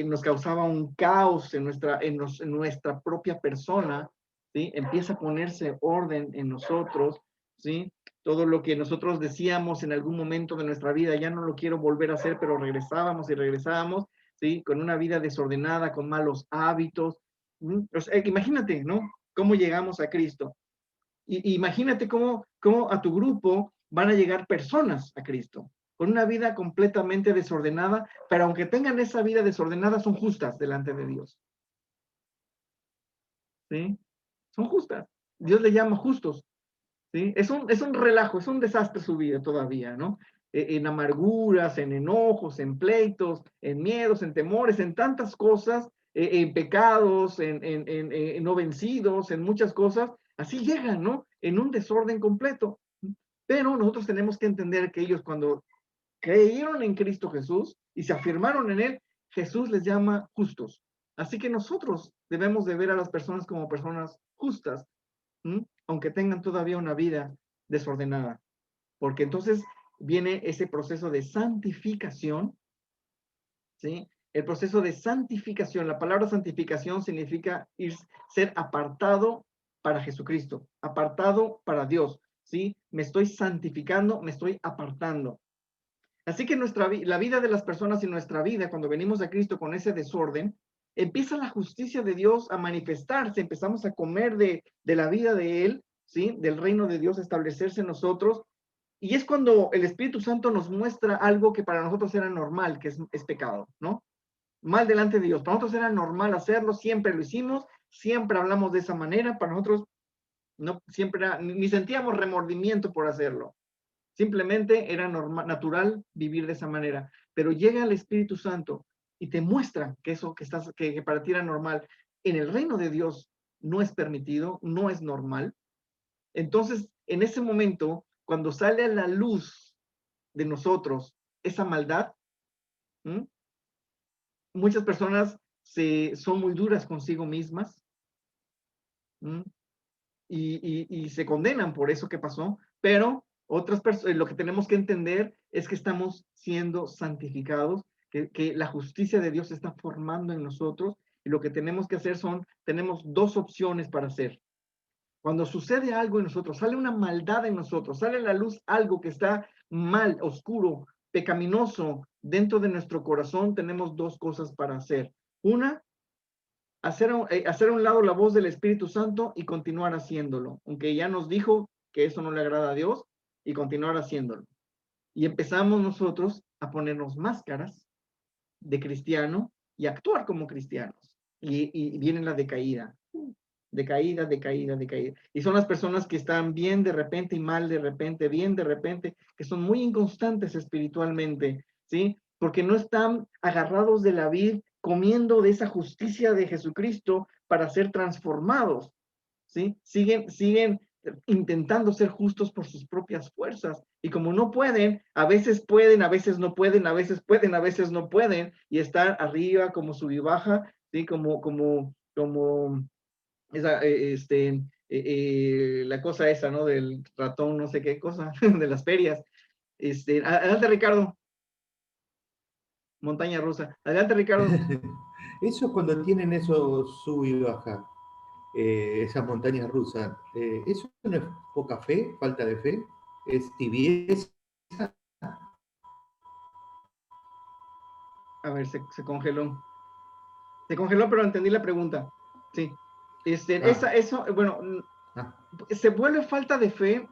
Speaker 2: nos causaban un caos en nuestra propia persona, ¿sí? Empieza a ponerse orden en nosotros, ¿sí? Todo lo que nosotros decíamos en algún momento de nuestra vida, ya no lo quiero volver a hacer, pero regresábamos y regresábamos, ¿sí? Con una vida desordenada, con malos hábitos. O sea, imagínate, ¿no? Cómo llegamos a Cristo. Y imagínate cómo a tu grupo van a llegar personas a Cristo, con una vida completamente desordenada, pero aunque tengan esa vida desordenada, son justas delante de Dios. ¿Sí? Son justas. Dios le llama justos. ¿Sí? Es un relajo, es un desastre su vida todavía, ¿no? En amarguras, en enojos, en pleitos, en miedos, en temores, en tantas cosas, en pecados, en no vencidos, en muchas cosas, así llegan, ¿no? En un desorden completo. Pero nosotros tenemos que entender que ellos cuando creyeron en Cristo Jesús y se afirmaron en Él, Jesús les llama justos. Así que nosotros debemos de ver a las personas como personas justas, aunque tengan todavía una vida desordenada, porque entonces viene ese proceso de santificación, ¿sí? El proceso de santificación, la palabra santificación significa ser apartado para Jesucristo, apartado para Dios, ¿sí? Me estoy santificando, me estoy apartando. Así que la vida de las personas y nuestra vida, cuando venimos a Cristo con ese desorden, empieza la justicia de Dios a manifestarse, empezamos a comer de la vida de Él, ¿sí? Del reino de Dios, a establecerse en nosotros, y es cuando el Espíritu Santo nos muestra algo que para nosotros era normal, que es pecado, ¿no? Mal delante de Dios. Para nosotros era normal hacerlo, siempre lo hicimos, siempre hablamos de esa manera, para nosotros no siempre ni sentíamos remordimiento por hacerlo. Simplemente era natural vivir de esa manera. Pero llega el Espíritu Santo y te muestra que eso que para ti era normal, en el reino de Dios no es permitido, no es normal. Entonces, en ese momento, cuando sale a la luz de nosotros esa maldad, ¿m? Muchas personas son muy duras consigo mismas, ¿m? Y se condenan por eso que pasó, pero otras personas, lo que tenemos que entender es que estamos siendo santificados, que la justicia de Dios se está formando en nosotros, y lo que tenemos que hacer tenemos dos opciones para hacer. Cuando sucede algo en nosotros, sale una maldad en nosotros, sale a la luz algo que está mal, oscuro, pecaminoso dentro de nuestro corazón, tenemos dos cosas para hacer. Una, hacer a un lado la voz del Espíritu Santo y continuar haciéndolo, aunque ya nos dijo que eso no le agrada a Dios, y continuar haciéndolo. Y empezamos nosotros a ponernos máscaras de cristiano y actuar como cristianos. Y viene la decaída. Decaída. Y son las personas que están bien de repente y mal de repente, bien de repente, que son muy inconstantes espiritualmente, ¿sí? Porque no están agarrados de la vid, comiendo de esa justicia de Jesucristo para ser transformados, ¿sí? Siguen intentando ser justos por sus propias fuerzas. Y como no pueden, a veces pueden, a veces no pueden, a veces pueden, a veces no pueden, y estar arriba como sub y baja, ¿sí? Como esa, la cosa esa, ¿no? Del ratón, no sé qué cosa, de las ferias. Adelante, Ricardo. Montaña rusa. Adelante, Ricardo.
Speaker 1: Eso es cuando tienen eso sub y baja, esas montañas rusas. ¿Eso no es poca fe, falta de fe? ¿Es tibieza?
Speaker 2: A ver, se congeló. Se congeló, pero entendí la pregunta. Sí. Bueno, se vuelve falta de fe,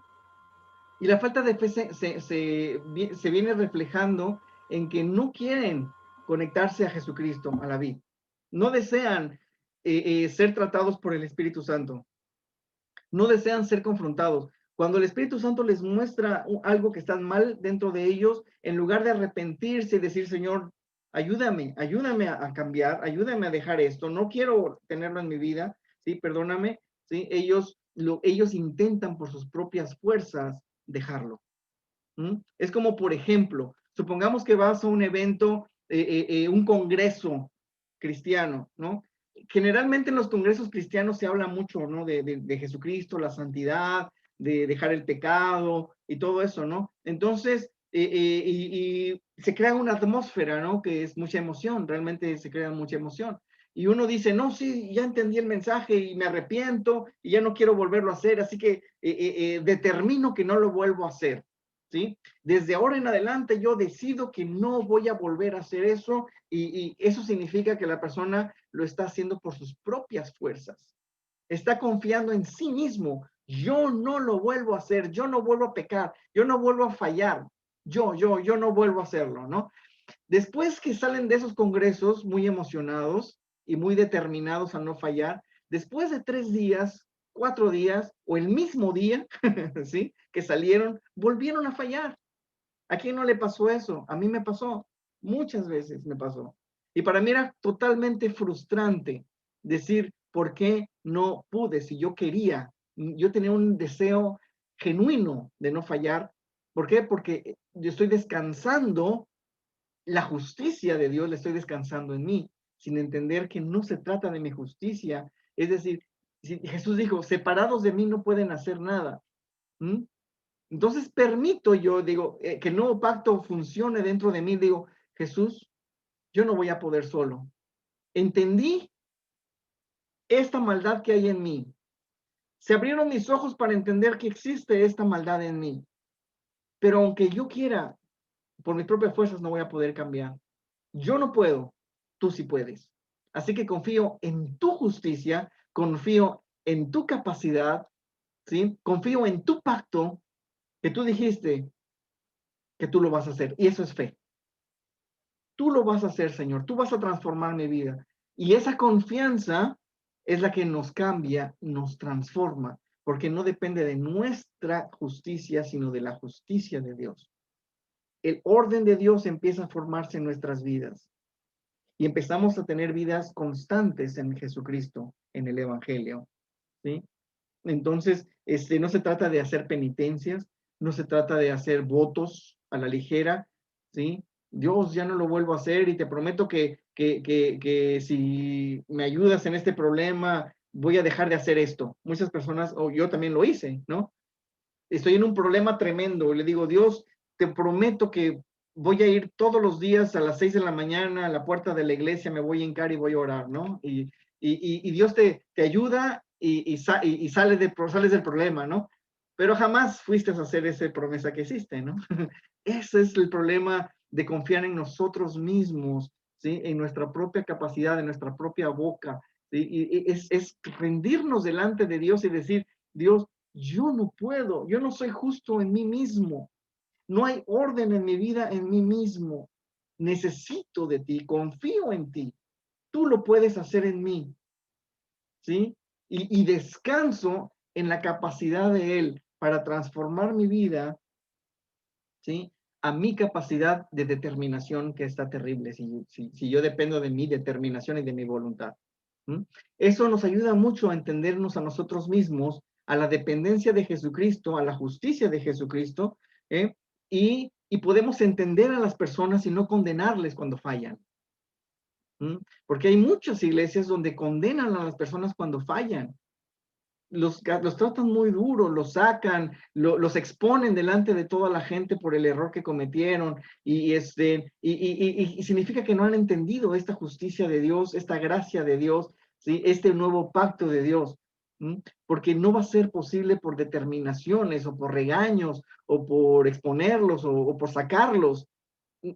Speaker 2: y la falta de fe se viene reflejando en que no quieren conectarse a Jesucristo, a la vid. No desean ser tratados por el Espíritu Santo. No desean ser confrontados. Cuando el Espíritu Santo les muestra algo que está mal dentro de ellos, en lugar de arrepentirse y decir, Señor, ayúdame a cambiar, ayúdame a dejar esto, no quiero tenerlo en mi vida, ¿sí? Perdóname, ¿sí? Ellos intentan por sus propias fuerzas dejarlo. Es como, por ejemplo, supongamos que vas a un evento, un congreso cristiano, ¿no? Generalmente en los congresos cristianos se habla mucho, ¿no? De Jesucristo, la santidad, de dejar el pecado y todo eso, ¿no? Entonces, y se crea una atmósfera, ¿no? Que es mucha emoción, realmente se crea mucha emoción. Y uno dice, no, sí, ya entendí el mensaje y me arrepiento y ya no quiero volverlo a hacer, así que determino que no lo vuelvo a hacer, ¿sí? Desde ahora en adelante yo decido que no voy a volver a hacer eso, y eso significa que la persona lo está haciendo por sus propias fuerzas. Está confiando en sí mismo. Yo no lo vuelvo a hacer, yo no vuelvo a pecar, yo no vuelvo a fallar, yo no vuelvo a hacerlo, ¿no? Después que salen de esos congresos muy emocionados y muy determinados a no fallar, después de 3 días, 4 días o el mismo día, ¿sí? Que salieron, volvieron a fallar. ¿A quién no le pasó eso? A mí me pasó, muchas veces me pasó. Y para mí era totalmente frustrante decir, ¿por qué no pude? Si yo quería, yo tenía un deseo genuino de no fallar. ¿Por qué? Porque yo estoy descansando, la justicia de Dios le estoy descansando en mí, sin entender que no se trata de mi justicia. Es decir, si Jesús dijo, separados de mí no pueden hacer nada. Entonces permito yo, digo, que el nuevo pacto funcione dentro de mí. Digo, Jesús, yo no voy a poder solo. Entendí esta maldad que hay en mí. Se abrieron mis ojos para entender que existe esta maldad en mí. Pero aunque yo quiera, por mis propias fuerzas no voy a poder cambiar. Yo no puedo, tú sí puedes. Así que confío en tu justicia, confío en tu capacidad, ¿sí? Confío en tu pacto, que tú dijiste que tú lo vas a hacer. Y eso es fe. Tú lo vas a hacer, Señor. Tú vas a transformar mi vida. Y esa confianza es la que nos cambia, nos transforma, porque no depende de nuestra justicia, sino de la justicia de Dios. El orden de Dios empieza a formarse en nuestras vidas y empezamos a tener vidas constantes en Jesucristo, en el Evangelio, ¿sí? Entonces, no se trata de hacer penitencias, no se trata de hacer votos a la ligera, ¿sí? Dios, ya no lo vuelvo a hacer y te prometo que si me ayudas en este problema, voy a dejar de hacer esto. Muchas personas, o yo también lo hice, ¿no? Estoy en un problema tremendo, le digo, Dios, te prometo que voy a ir todos los días a las 6 de la mañana a la puerta de la iglesia, me voy a hincar y voy a orar, ¿no? Y Dios te ayuda y sales del problema, ¿no? Pero jamás fuiste a hacer esa promesa que hiciste, ¿no? Ese es el problema de confiar en nosotros mismos, ¿sí? En nuestra propia capacidad, en nuestra propia boca, ¿sí? Y es rendirnos delante de Dios y decir, Dios, yo no puedo, yo no soy justo en mí mismo, no hay orden en mi vida en mí mismo, necesito de ti, confío en ti, tú lo puedes hacer en mí, ¿sí? Y descanso en la capacidad de Él para transformar mi vida, ¿sí? A mi capacidad de determinación, que está terrible, si yo dependo de mi determinación y de mi voluntad. Eso nos ayuda mucho a entendernos a nosotros mismos, a la dependencia de Jesucristo, a la justicia de Jesucristo, y podemos entender a las personas y no condenarles cuando fallan. Porque hay muchas iglesias donde condenan a las personas cuando fallan. Los tratan muy duro, los sacan, los exponen delante de toda la gente por el error que cometieron, y significa que no han entendido esta justicia de Dios, esta gracia de Dios, ¿sí? Este nuevo pacto de Dios, porque no va a ser posible por determinaciones o por regaños o por exponerlos o por sacarlos.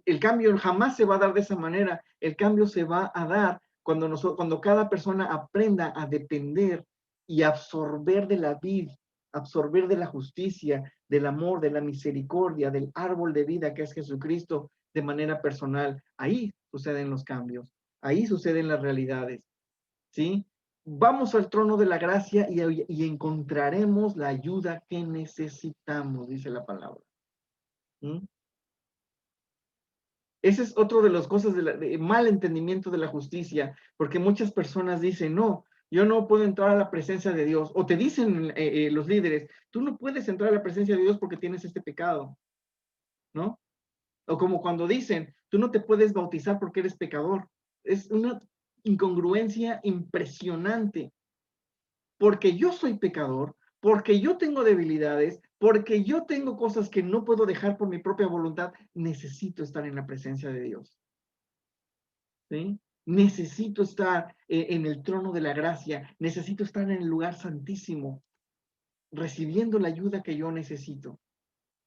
Speaker 2: El cambio jamás se va a dar de esa manera, el cambio se va a dar Cuando cada persona aprenda a depender y absorber de la vida, absorber de la justicia, del amor, de la misericordia, del árbol de vida que es Jesucristo de manera personal, ahí suceden los cambios, ahí suceden las realidades, ¿sí? Vamos al trono de la gracia y encontraremos la ayuda que necesitamos, dice la palabra. ¿Mm? Ese es otro de las cosas de mal entendimiento de la justicia, porque muchas personas dicen, no, yo no puedo entrar a la presencia de Dios, o te dicen los líderes, tú no puedes entrar a la presencia de Dios porque tienes este pecado, ¿no? O como cuando dicen, tú no te puedes bautizar porque eres pecador. Es una incongruencia impresionante, porque yo soy pecador, porque yo tengo debilidades, porque yo tengo cosas que no puedo dejar por mi propia voluntad, necesito estar en la presencia de Dios. ¿Sí? Necesito estar en el trono de la gracia, necesito estar en el lugar santísimo, recibiendo la ayuda que yo necesito,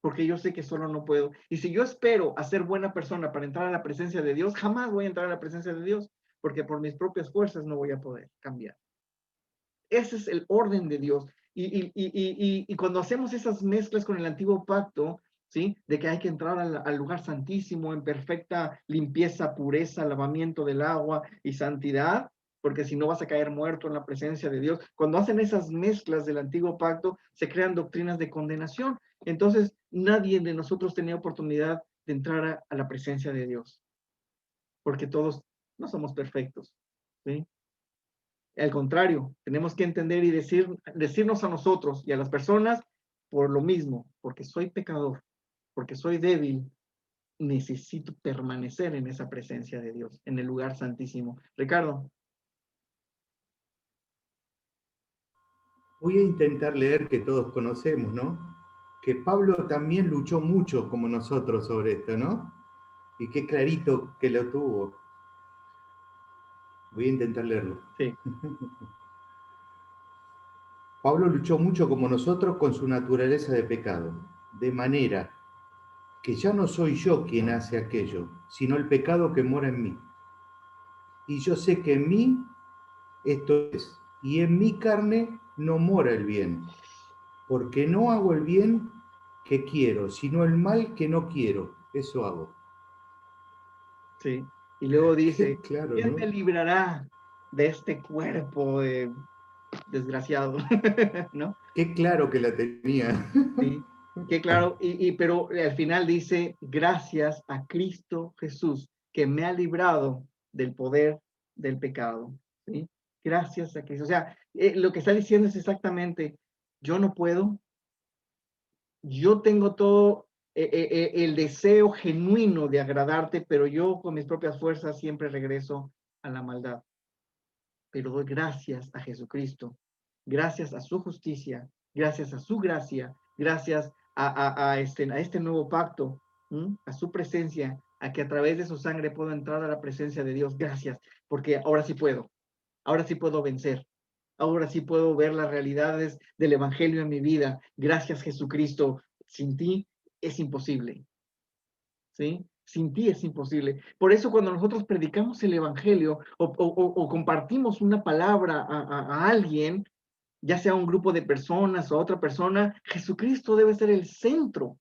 Speaker 2: porque yo sé que solo no puedo. Y si yo espero a ser buena persona para entrar a la presencia de Dios, jamás voy a entrar a la presencia de Dios, porque por mis propias fuerzas no voy a poder cambiar. Ese es el orden de Dios. Y cuando hacemos esas mezclas con el antiguo pacto, ¿sí? De que hay que entrar al lugar santísimo en perfecta limpieza, pureza, lavamiento del agua y santidad, porque si no vas a caer muerto en la presencia de Dios. Cuando hacen esas mezclas del antiguo pacto, se crean doctrinas de condenación. Entonces, nadie de nosotros tenía oportunidad de entrar a la presencia de Dios, porque todos no somos perfectos, ¿sí? Al contrario, tenemos que entender y decirnos a nosotros y a las personas por lo mismo, porque soy pecador, porque soy débil, necesito permanecer en esa presencia de Dios, en el lugar santísimo. Ricardo.
Speaker 1: Voy a intentar leer que todos conocemos, ¿no? Que Pablo también luchó mucho como nosotros sobre esto, ¿no? Y qué clarito que lo tuvo. Voy a intentar leerlo.
Speaker 2: Sí.
Speaker 1: Pablo luchó mucho como nosotros con su naturaleza de pecado, de manera que ya no soy yo quien hace aquello, sino el pecado que mora en mí. Y yo sé que en mí esto es, y en mi carne no mora el bien, porque no hago el bien que quiero, sino el mal que no quiero, eso hago.
Speaker 2: Sí. Y luego dice,
Speaker 1: Claro,
Speaker 2: ¿quién
Speaker 1: ¿no?
Speaker 2: me librará de este cuerpo desgraciado? ¿No?
Speaker 1: Qué claro que la tenía.
Speaker 2: Sí, que claro, pero al final dice, gracias a Cristo Jesús, que me ha librado del poder del pecado, ¿sí? Gracias a Cristo. O sea, lo que está diciendo es exactamente, yo no puedo, yo tengo todo el deseo genuino de agradarte, pero yo con mis propias fuerzas siempre regreso a la maldad. Pero doy gracias a Jesucristo, gracias a su justicia, gracias a su gracia, gracias a este nuevo pacto, a su presencia, a que a través de su sangre puedo entrar a la presencia de Dios. Gracias, porque ahora sí puedo vencer, ahora sí puedo ver las realidades del Evangelio en mi vida. Gracias, Jesucristo. Sin ti es imposible, ¿sí? Sin ti es imposible. Por eso cuando nosotros predicamos el Evangelio o compartimos una palabra a alguien, ya sea un grupo de personas o a otra persona, Jesucristo debe ser el centro.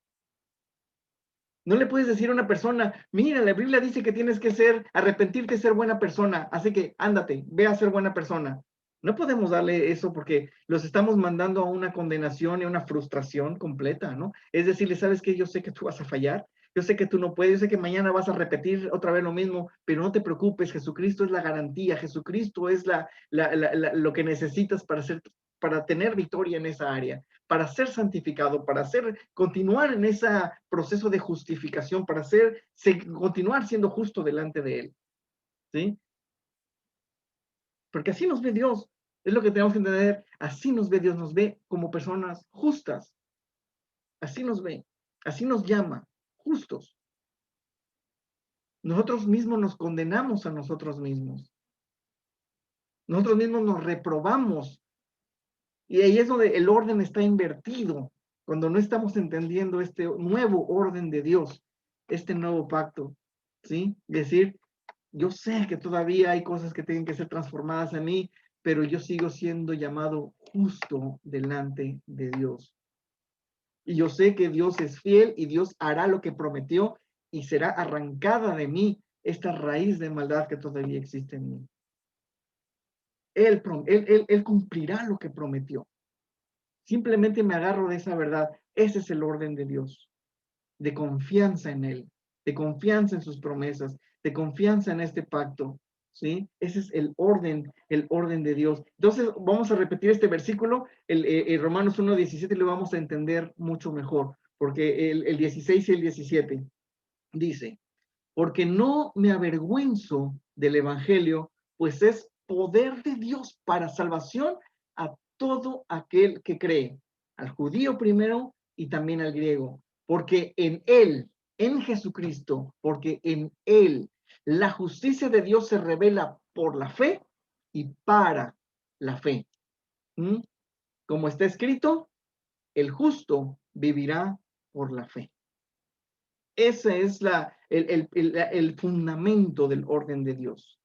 Speaker 2: No le puedes decir a una persona, mira, la Biblia dice que tienes que arrepentirte y ser buena persona, así que ándate, ve a ser buena persona. No podemos darle eso porque los estamos mandando a una condenación y a una frustración completa, ¿no? Es decirle, ¿sabes qué? Yo sé que tú vas a fallar, yo sé que tú no puedes, yo sé que mañana vas a repetir otra vez lo mismo, pero no te preocupes, Jesucristo es la garantía, Jesucristo es lo que necesitas para tener victoria en esa área, para ser santificado, para continuar en ese proceso de justificación, para continuar siendo justo delante de Él, ¿sí? Porque así nos ve Dios, es lo que tenemos que entender, así nos ve Dios, nos ve como personas justas, así nos ve, así nos llama, justos. Nosotros mismos nos condenamos a nosotros mismos. Nosotros mismos nos reprobamos. Y ahí es donde el orden está invertido, cuando no estamos entendiendo este nuevo orden de Dios, este nuevo pacto, ¿sí? Decir, Yo sé que todavía hay cosas que tienen que ser transformadas en mí, pero yo sigo siendo llamado justo delante de Dios. Y yo sé que Dios es fiel y Dios hará lo que prometió y será arrancada de mí esta raíz de maldad que todavía existe en mí. Él cumplirá lo que prometió. Simplemente me agarro de esa verdad. Ese es el orden de Dios, de confianza en Él, de confianza en sus promesas, de confianza en este pacto. ¿Sí? Ese es el orden de Dios. Entonces, vamos a repetir este versículo, el Romanos 1:17, lo vamos a entender mucho mejor, porque el 16 y el 17 dice, porque no me avergüenzo del evangelio, pues es poder de Dios para salvación a todo aquel que cree, al judío primero y también al griego, porque en él, en Jesucristo, porque en él la justicia de Dios se revela por la fe y para la fe. Como está escrito, el justo vivirá por la fe. Ese es el fundamento del orden de Dios.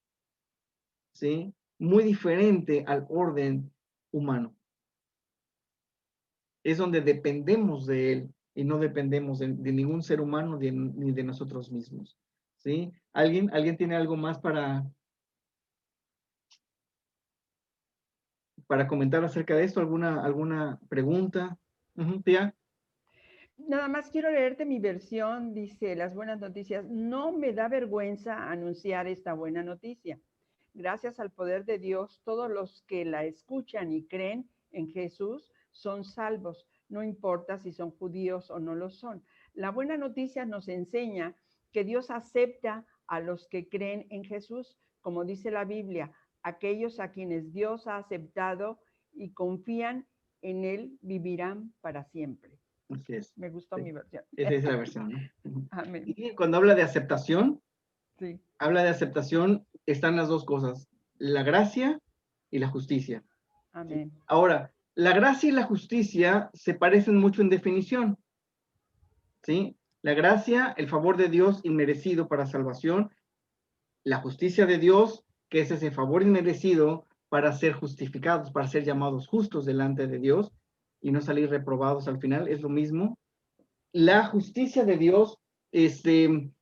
Speaker 2: ¿Sí? Muy diferente al orden humano. Es donde dependemos de él y no dependemos de ningún ser humano ni de nosotros mismos. ¿Sí? ¿Alguien tiene algo más para comentar acerca de esto? ¿Alguna pregunta? Tía.
Speaker 5: Nada más quiero leerte mi versión, dice, las buenas noticias. No me da vergüenza anunciar esta buena noticia. Gracias al poder de Dios, todos los que la escuchan y creen en Jesús son salvos, no importa si son judíos o no lo son. La buena noticia nos enseña que Dios acepta a los que creen en Jesús, como dice la Biblia, aquellos a quienes Dios ha aceptado y confían en Él vivirán para siempre.
Speaker 2: Así es.
Speaker 5: Me gustó mi versión.
Speaker 2: Esa es la versión, ¿no?
Speaker 5: Amén.
Speaker 2: Y cuando habla de aceptación,
Speaker 5: Sí.
Speaker 2: habla de aceptación, están las dos cosas, la gracia y la justicia.
Speaker 5: Amén.
Speaker 2: Ahora, la gracia y la justicia se parecen mucho en definición. ¿Sí? La gracia, el favor de Dios inmerecido para salvación, la justicia de Dios, que es ese favor inmerecido para ser justificados, para ser llamados justos delante de Dios y no salir reprobados al final, es lo mismo. La justicia de Dios,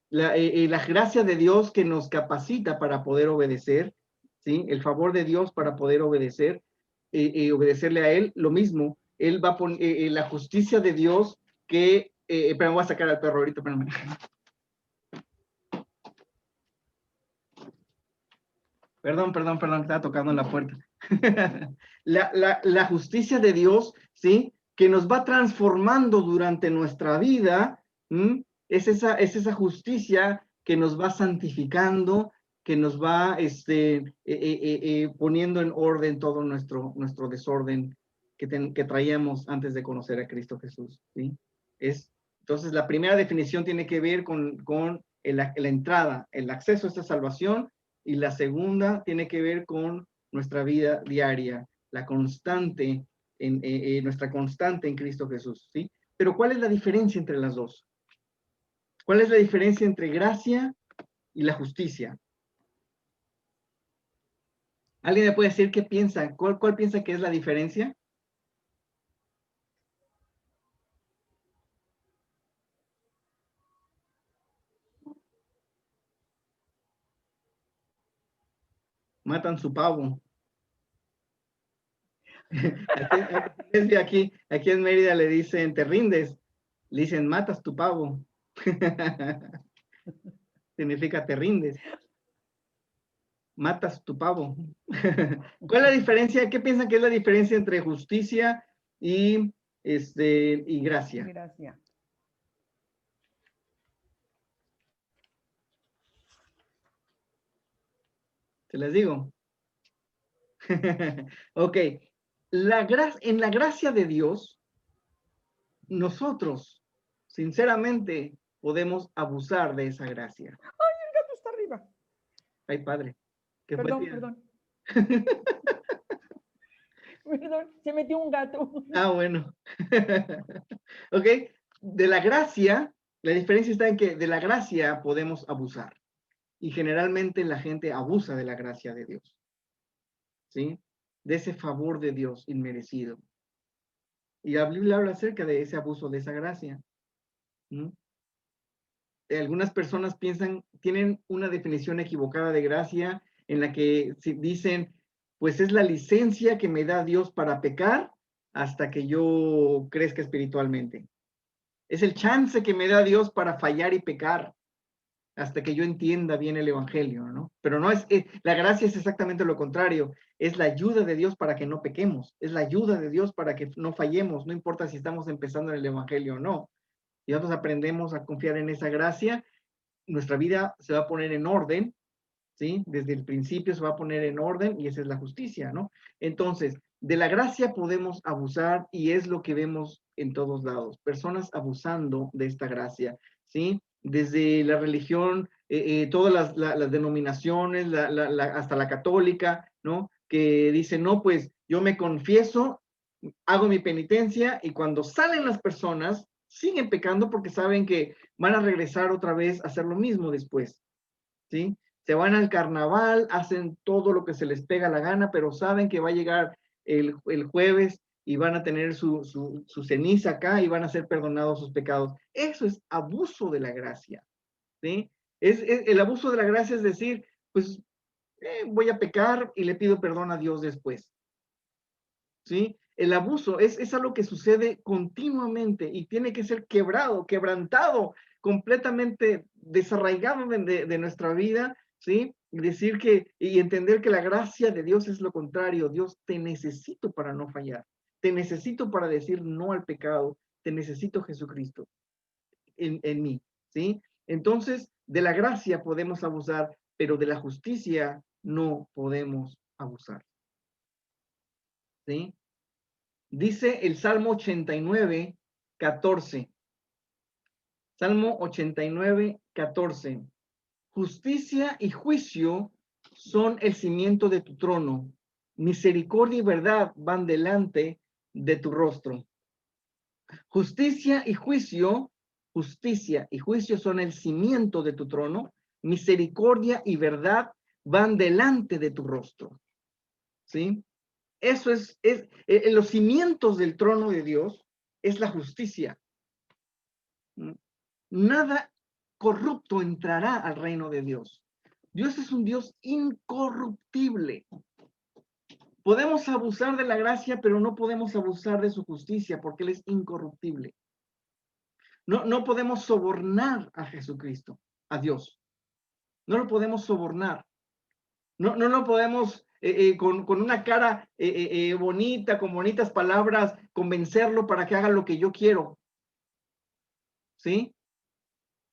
Speaker 2: la gracia de Dios que nos capacita para poder obedecer, ¿sí? El favor de Dios para poder obedecer, obedecerle a Él, lo mismo. Él va a poner la justicia de Dios que, pero me voy a sacar al perro ahorita, espérame. Perdón, estaba tocando en la puerta. La justicia de Dios, ¿sí? Que nos va transformando durante nuestra vida, es esa justicia que nos va santificando, que nos va poniendo en orden todo nuestro desorden que traíamos antes de conocer a Cristo Jesús, ¿sí? Entonces, la primera definición tiene que ver con la entrada, el acceso a esta salvación, y la segunda tiene que ver con nuestra vida diaria, la constante, nuestra constante en Cristo Jesús, ¿sí? Pero ¿cuál es la diferencia entre las dos? ¿Cuál es la diferencia entre gracia y la justicia? ¿Alguien me puede decir qué piensa? ¿Cuál piensa que es la diferencia? Matan su pavo. Aquí en Mérida le dicen, te rindes. Le dicen, matas tu pavo. Significa te rindes. Matas tu pavo. ¿Cuál es la diferencia? ¿Qué piensan que es la diferencia entre justicia y gracia?
Speaker 5: Gracias.
Speaker 2: ¿Se les digo? Ok. En la gracia de Dios, nosotros, sinceramente, podemos abusar de esa gracia.
Speaker 5: ¡Ay, el gato está arriba!
Speaker 2: Ay, padre.
Speaker 5: Perdón. Perdón, se metió un gato.
Speaker 2: Ah, bueno. Ok. De la gracia, la diferencia está en que de la gracia podemos abusar. Y generalmente la gente abusa de la gracia de Dios, ¿sí? De ese favor de Dios inmerecido. Y la Biblia habla acerca de ese abuso de esa gracia. Algunas personas tienen una definición equivocada de gracia en la que dicen, pues es la licencia que me da Dios para pecar hasta que yo crezca espiritualmente. Es el chance que me da Dios para fallar y pecar hasta que yo entienda bien el evangelio, ¿no? Pero no la gracia es exactamente lo contrario. Es la ayuda de Dios para que no pequemos. Es la ayuda de Dios para que no fallemos. No importa si estamos empezando en el evangelio o no. Y nosotros aprendemos a confiar en esa gracia, nuestra vida se va a poner en orden, ¿sí? Desde el principio se va a poner en orden y esa es la justicia, ¿no? Entonces, de la gracia podemos abusar y es lo que vemos en todos lados, personas abusando de esta gracia, ¿sí? Desde la religión, todas las denominaciones, hasta la católica, ¿no? Que dicen, no, pues yo me confieso, hago mi penitencia y cuando salen las personas, siguen pecando porque saben que van a regresar otra vez a hacer lo mismo después, ¿sí? Se van al carnaval, hacen todo lo que se les pega la gana, pero saben que va a llegar el jueves y van a tener su ceniza acá y van a ser perdonados sus pecados. Eso es abuso de la gracia, ¿sí? El abuso de la gracia es decir, pues voy a pecar y le pido perdón a Dios después, ¿sí? El abuso es algo que sucede continuamente y tiene que ser quebrantado, completamente desarraigado de nuestra vida, ¿sí? Decir y entender que la gracia de Dios es lo contrario. Dios, te necesito para no fallar. Te necesito para decir no al pecado. Te necesito, Jesucristo, en mí, ¿sí? Entonces, de la gracia podemos abusar, pero de la justicia no podemos abusar, ¿sí? Dice el Salmo 89, 14. Salmo 89, 14. Justicia y juicio son el cimiento de tu trono. Misericordia y verdad van delante de tu rostro. Justicia y juicio son el cimiento de tu trono. Misericordia y verdad van delante de tu rostro. ¿Sí? Eso es en los cimientos del trono de Dios es la justicia. Nada corrupto entrará al reino de Dios. Dios es un Dios incorruptible. Podemos abusar de la gracia, pero no podemos abusar de su justicia porque Él es incorruptible. No podemos sobornar a Jesucristo, a Dios. No lo podemos sobornar. No lo podemos con una cara bonita, con bonitas palabras, convencerlo para que haga lo que yo quiero. ¿Sí?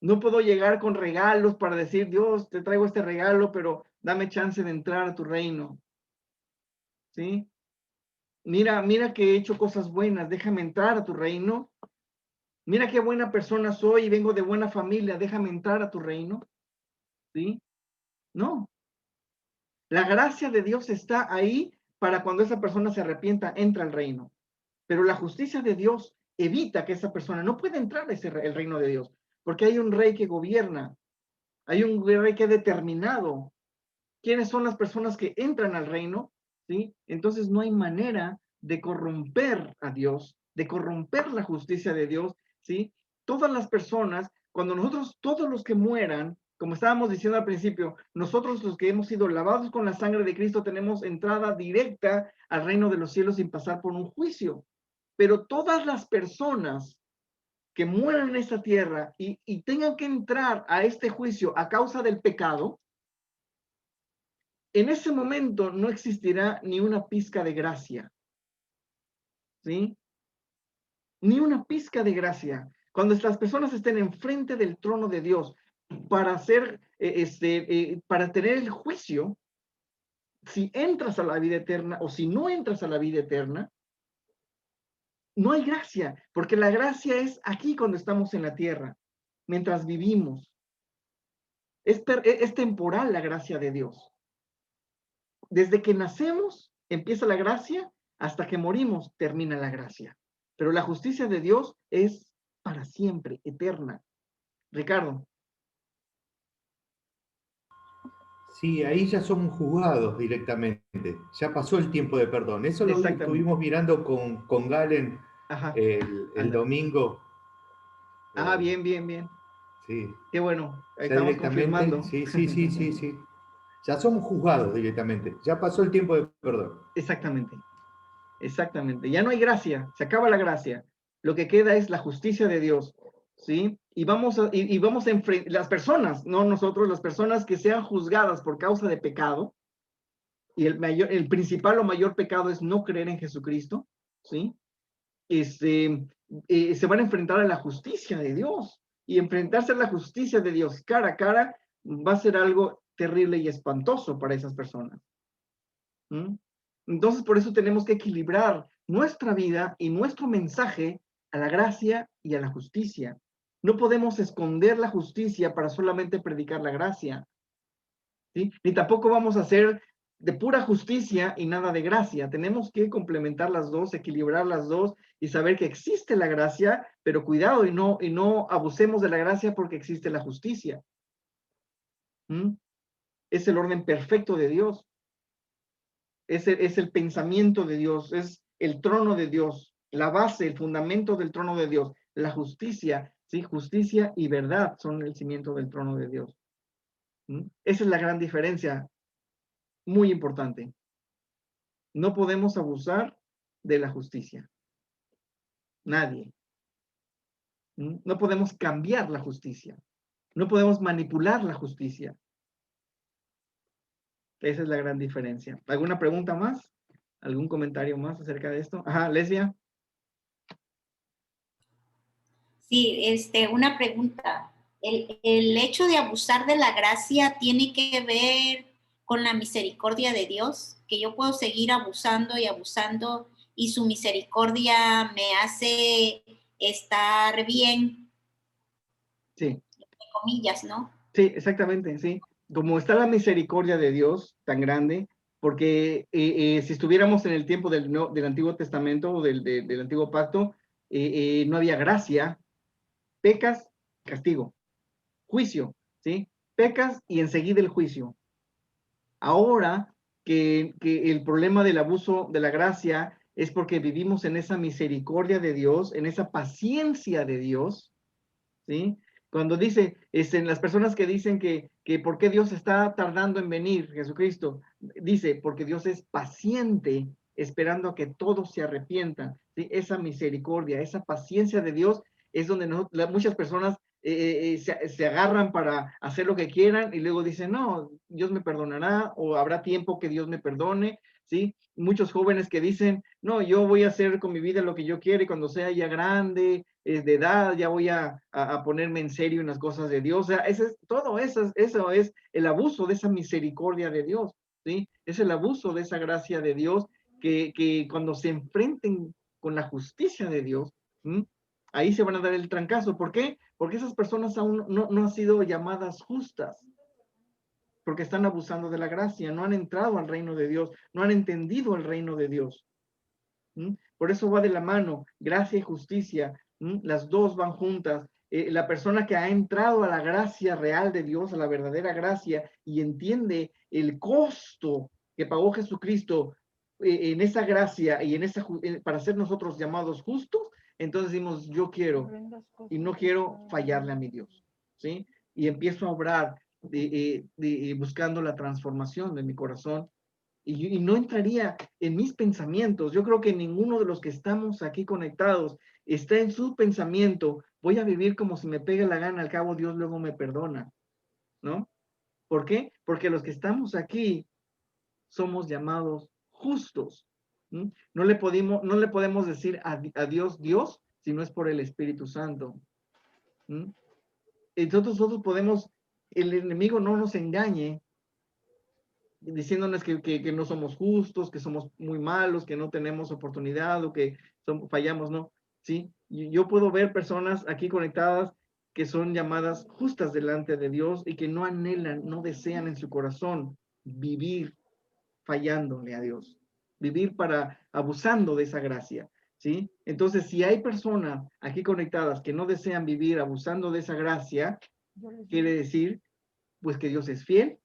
Speaker 2: No puedo llegar con regalos para decir, Dios, te traigo este regalo, pero dame chance de entrar a tu reino. ¿Sí? Mira que he hecho cosas buenas, déjame entrar a tu reino. Mira qué buena persona soy y vengo de buena familia, déjame entrar a tu reino. ¿Sí? No. La gracia de Dios está ahí para cuando esa persona se arrepienta, entra al reino. Pero la justicia de Dios evita que esa persona no pueda entrar a el reino de Dios, porque hay un rey que gobierna, hay un rey que ha determinado quiénes son las personas que entran al reino, ¿sí? Entonces no hay manera de corromper a Dios, de corromper la justicia de Dios, ¿sí? Todas las personas, cuando nosotros, todos los que mueran, como estábamos diciendo al principio, nosotros los que hemos sido lavados con la sangre de Cristo tenemos entrada directa al reino de los cielos sin pasar por un juicio. Pero todas las personas que mueran en esta tierra y tengan que entrar a este juicio a causa del pecado, en ese momento no existirá ni una pizca de gracia. ¿Sí? Ni una pizca de gracia. Cuando estas personas estén enfrente del trono de Dios para hacer, para tener el juicio, si entras a la vida eterna o si no entras a la vida eterna, no hay gracia, porque la gracia es aquí cuando estamos en la tierra, mientras vivimos. Es temporal la gracia de Dios. Desde que nacemos empieza la gracia, hasta que morimos termina la gracia. Pero la justicia de Dios es para siempre, eterna. Ricardo.
Speaker 1: Sí, ahí ya somos juzgados directamente. Ya pasó el tiempo de perdón. Eso lo
Speaker 2: Exactamente.
Speaker 1: estuvimos mirando con Galen
Speaker 2: Ajá.
Speaker 1: el domingo.
Speaker 2: Ah, bien, bien, bien.
Speaker 1: Sí.
Speaker 2: Qué bueno. Ahí
Speaker 1: Ya
Speaker 2: estamos
Speaker 1: directamente.
Speaker 2: confirmando.
Speaker 1: Sí. Ya somos juzgados directamente. Ya pasó el tiempo de perdón.
Speaker 2: Exactamente. Exactamente. Ya no hay gracia. Se acaba la gracia. Lo que queda es la justicia de Dios. ¿Sí? Y vamos a enfrentar, las personas, no nosotros, las personas que sean juzgadas por causa de pecado, y el principal o mayor pecado es no creer en Jesucristo, ¿sí? Se van a enfrentar a la justicia de Dios. Y enfrentarse a la justicia de Dios cara a cara va a ser algo terrible y espantoso para esas personas. ¿Mm? Entonces, por eso tenemos que equilibrar nuestra vida y nuestro mensaje a la gracia y a la justicia. No podemos esconder la justicia para solamente predicar la gracia, ¿sí? Ni tampoco vamos a hacer de pura justicia y nada de gracia. Tenemos que complementar las dos, equilibrar las dos y saber que existe la gracia, pero cuidado y no abusemos de la gracia porque existe la justicia. ¿Mm? Es el orden perfecto de Dios. Es el pensamiento de Dios, es el trono de Dios, la base, el fundamento del trono de Dios, la justicia, ¿sí? Justicia y verdad son el cimiento del trono de Dios. ¿Mm? Esa es la gran diferencia, muy importante. No podemos abusar de la justicia. Nadie. ¿Mm? No podemos cambiar la justicia. No podemos manipular la justicia. Esa es la gran diferencia. ¿Alguna pregunta más? ¿Algún comentario más acerca de esto? Ajá, Lesia.
Speaker 6: Sí, una pregunta. ¿El hecho de abusar de la gracia tiene que ver con la misericordia de Dios? Que yo puedo seguir abusando y abusando y su misericordia me hace estar bien,
Speaker 2: Sí.
Speaker 6: entre comillas, ¿no?
Speaker 2: Sí, exactamente, sí. Como está la misericordia de Dios tan grande, porque si estuviéramos en el tiempo del Antiguo Testamento o del Antiguo Pacto, no había gracia, pecas, castigo, juicio, ¿sí? Pecas y enseguida el juicio. Ahora que el problema del abuso de la gracia es porque vivimos en esa misericordia de Dios, en esa paciencia de Dios, ¿sí? Cuando dice, en las personas que dicen que por qué Dios está tardando en venir, Jesucristo, dice, porque Dios es paciente, esperando a que todos se arrepientan, ¿sí? Esa misericordia, esa paciencia de Dios es donde muchas personas se agarran para hacer lo que quieran y luego dicen, no, Dios me perdonará o habrá tiempo que Dios me perdone, ¿sí? Muchos jóvenes que dicen, no, yo voy a hacer con mi vida lo que yo quiero y cuando sea ya grande, de edad, ya voy a ponerme en serio en las cosas de Dios. O sea, todo eso es el abuso de esa misericordia de Dios, ¿sí? Es el abuso de esa gracia de Dios que cuando se enfrenten con la justicia de Dios, ¿sí? Ahí se van a dar el trancazo. ¿Por qué? Porque esas personas aún no han sido llamadas justas, porque están abusando de la gracia, no han entrado al reino de Dios, no han entendido el reino de Dios. ¿Mm? Por eso va de la mano, gracia y justicia, las dos van juntas. La persona que ha entrado a la gracia real de Dios, a la verdadera gracia, y entiende el costo que pagó Jesucristo en esa gracia y para ser nosotros llamados justos, entonces decimos, yo quiero y no quiero fallarle a mi Dios, ¿sí? Y empiezo a obrar buscando la transformación de mi corazón y no entraría en mis pensamientos. Yo creo que ninguno de los que estamos aquí conectados está en su pensamiento. Voy a vivir como si me pegue la gana, al cabo Dios luego me perdona, ¿no? ¿Por qué? Porque los que estamos aquí somos llamados justos. ¿Mm? No le podemos decir a Dios Dios si no es por el Espíritu Santo. ¿Mm? Entonces nosotros podemos, el enemigo no nos engañe diciéndonos que no somos justos, que somos muy malos, que no tenemos oportunidad o que fallamos, ¿no? ¿Sí? Yo puedo ver personas aquí conectadas que son llamadas justas delante de Dios y que no anhelan, no desean en su corazón vivir fallándole a Dios, vivir abusando de esa gracia, ¿sí? Entonces, si hay personas aquí conectadas que no desean vivir abusando de esa gracia, quiere decir, pues que Dios es fiel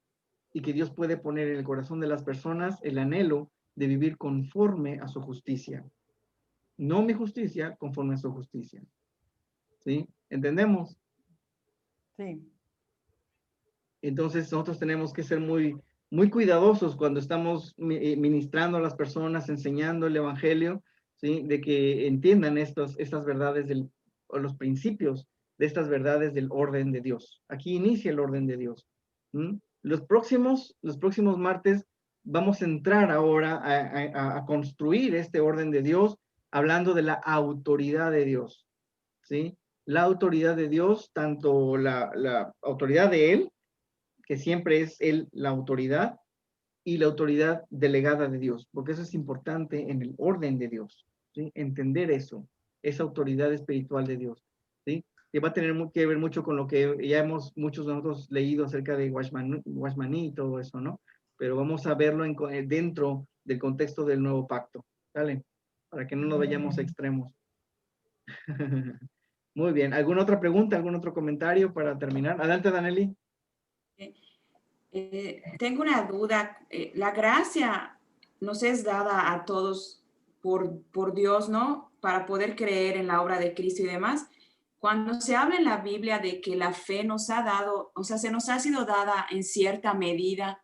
Speaker 2: y que Dios puede poner en el corazón de las personas el anhelo de vivir conforme a su justicia. No mi justicia, conforme a su justicia. ¿Sí? ¿Entendemos?
Speaker 5: Sí.
Speaker 2: Entonces nosotros tenemos que ser muy, muy cuidadosos cuando estamos ministrando a las personas, enseñando el evangelio, ¿sí? De que entiendan estas verdades o los principios de estas verdades del orden de Dios. Aquí inicia el orden de Dios. ¿Mm? Los próximos martes vamos a entrar ahora a construir este orden de Dios, hablando de la autoridad de Dios, ¿sí? La autoridad de Dios, tanto la autoridad de Él, que siempre es Él la autoridad, y la autoridad delegada de Dios, porque eso es importante en el orden de Dios, ¿sí? Entender eso, esa autoridad espiritual de Dios, ¿sí? Que va a tener que ver mucho con lo que ya muchos de nosotros leído acerca de Watchmaní y todo eso, ¿no? Pero vamos a verlo dentro del contexto del nuevo pacto, ¿vale? Para que no nos vayamos a extremos. Muy bien, ¿alguna otra pregunta, algún otro comentario para terminar? Adelante, Daneli.
Speaker 7: Tengo una duda. La gracia nos es dada a todos por Dios, ¿no? Para poder creer en la obra de Cristo y demás. Cuando se habla en la Biblia de que la fe nos ha dado, o sea, se nos ha sido dada en cierta medida,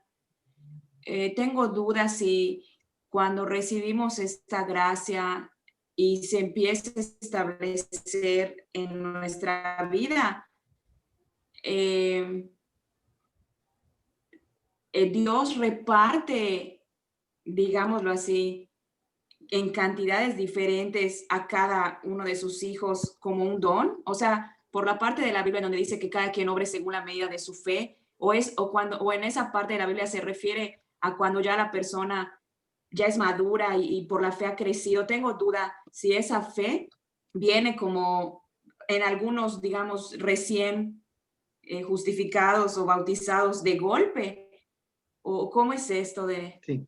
Speaker 7: tengo dudas si cuando recibimos esta gracia y se empieza a establecer en nuestra vida, Dios reparte, digámoslo así, en cantidades diferentes a cada uno de sus hijos como un don. O sea, por la parte de la Biblia donde dice que cada quien obre según la medida de su fe, o en esa parte de la Biblia se refiere a cuando ya la persona ya es madura y por la fe ha crecido. Tengo duda si esa fe viene como en algunos, digamos, recién justificados o bautizados de golpe. ¿O cómo es esto de...?
Speaker 2: Sí.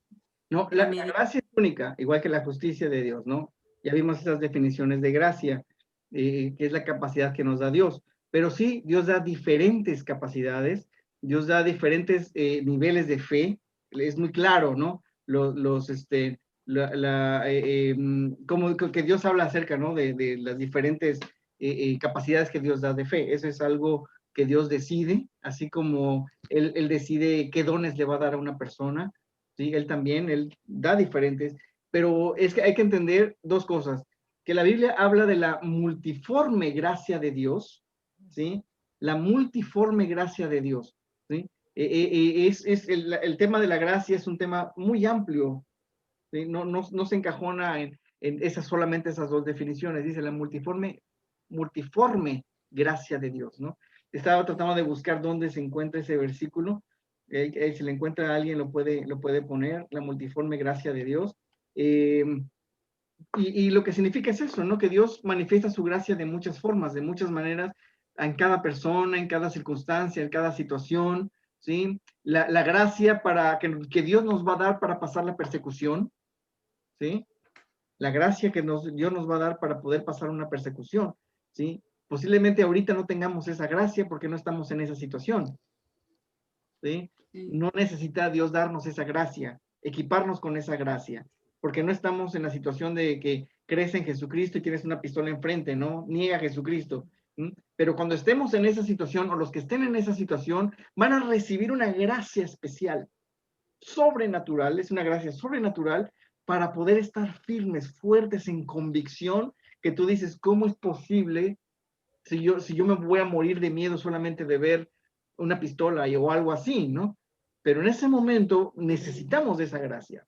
Speaker 2: No, la gracia es única, igual que la justicia de Dios, ¿no? Ya vimos esas definiciones de gracia, que es la capacidad que nos da Dios. Pero sí, Dios da diferentes capacidades, Dios da diferentes niveles de fe, es muy claro, ¿no? Como que Dios habla acerca, ¿no? De las diferentes capacidades que Dios da de fe. Eso es algo que Dios decide, así como Él decide qué dones le va a dar a una persona, ¿sí? Él da diferentes, pero es que hay que entender dos cosas, que la Biblia habla de la multiforme gracia de Dios, ¿sí? La multiforme gracia de Dios, ¿sí? El tema de la gracia es un tema muy amplio, ¿sí? No se encajona en solamente esas dos definiciones, dice la multiforme gracia de Dios, ¿no? Estaba tratando de buscar dónde se encuentra ese versículo. Si le encuentra a alguien, lo puede poner, la multiforme gracia de Dios. Y lo que significa es eso, ¿no? Que Dios manifiesta su gracia de muchas formas, de muchas maneras, en cada persona, en cada circunstancia, en cada situación, ¿sí? La gracia que Dios nos va a dar para pasar la persecución, ¿sí? La gracia que Dios nos va a dar para poder pasar una persecución, ¿sí? Posiblemente ahorita no tengamos esa gracia porque no estamos en esa situación, ¿sí? No necesita Dios darnos esa gracia, equiparnos con esa gracia, porque no estamos en la situación de que crees en Jesucristo y tienes una pistola enfrente, ¿no? Niega a Jesucristo. ¿Sí? Pero cuando estemos en esa situación, o los que estén en esa situación, van a recibir una gracia especial, sobrenatural, es una gracia sobrenatural para poder estar firmes, fuertes en convicción, que tú dices, ¿cómo es posible si yo me voy a morir de miedo solamente de ver una pistola o algo así, ¿no? Pero en ese momento necesitamos de esa gracia.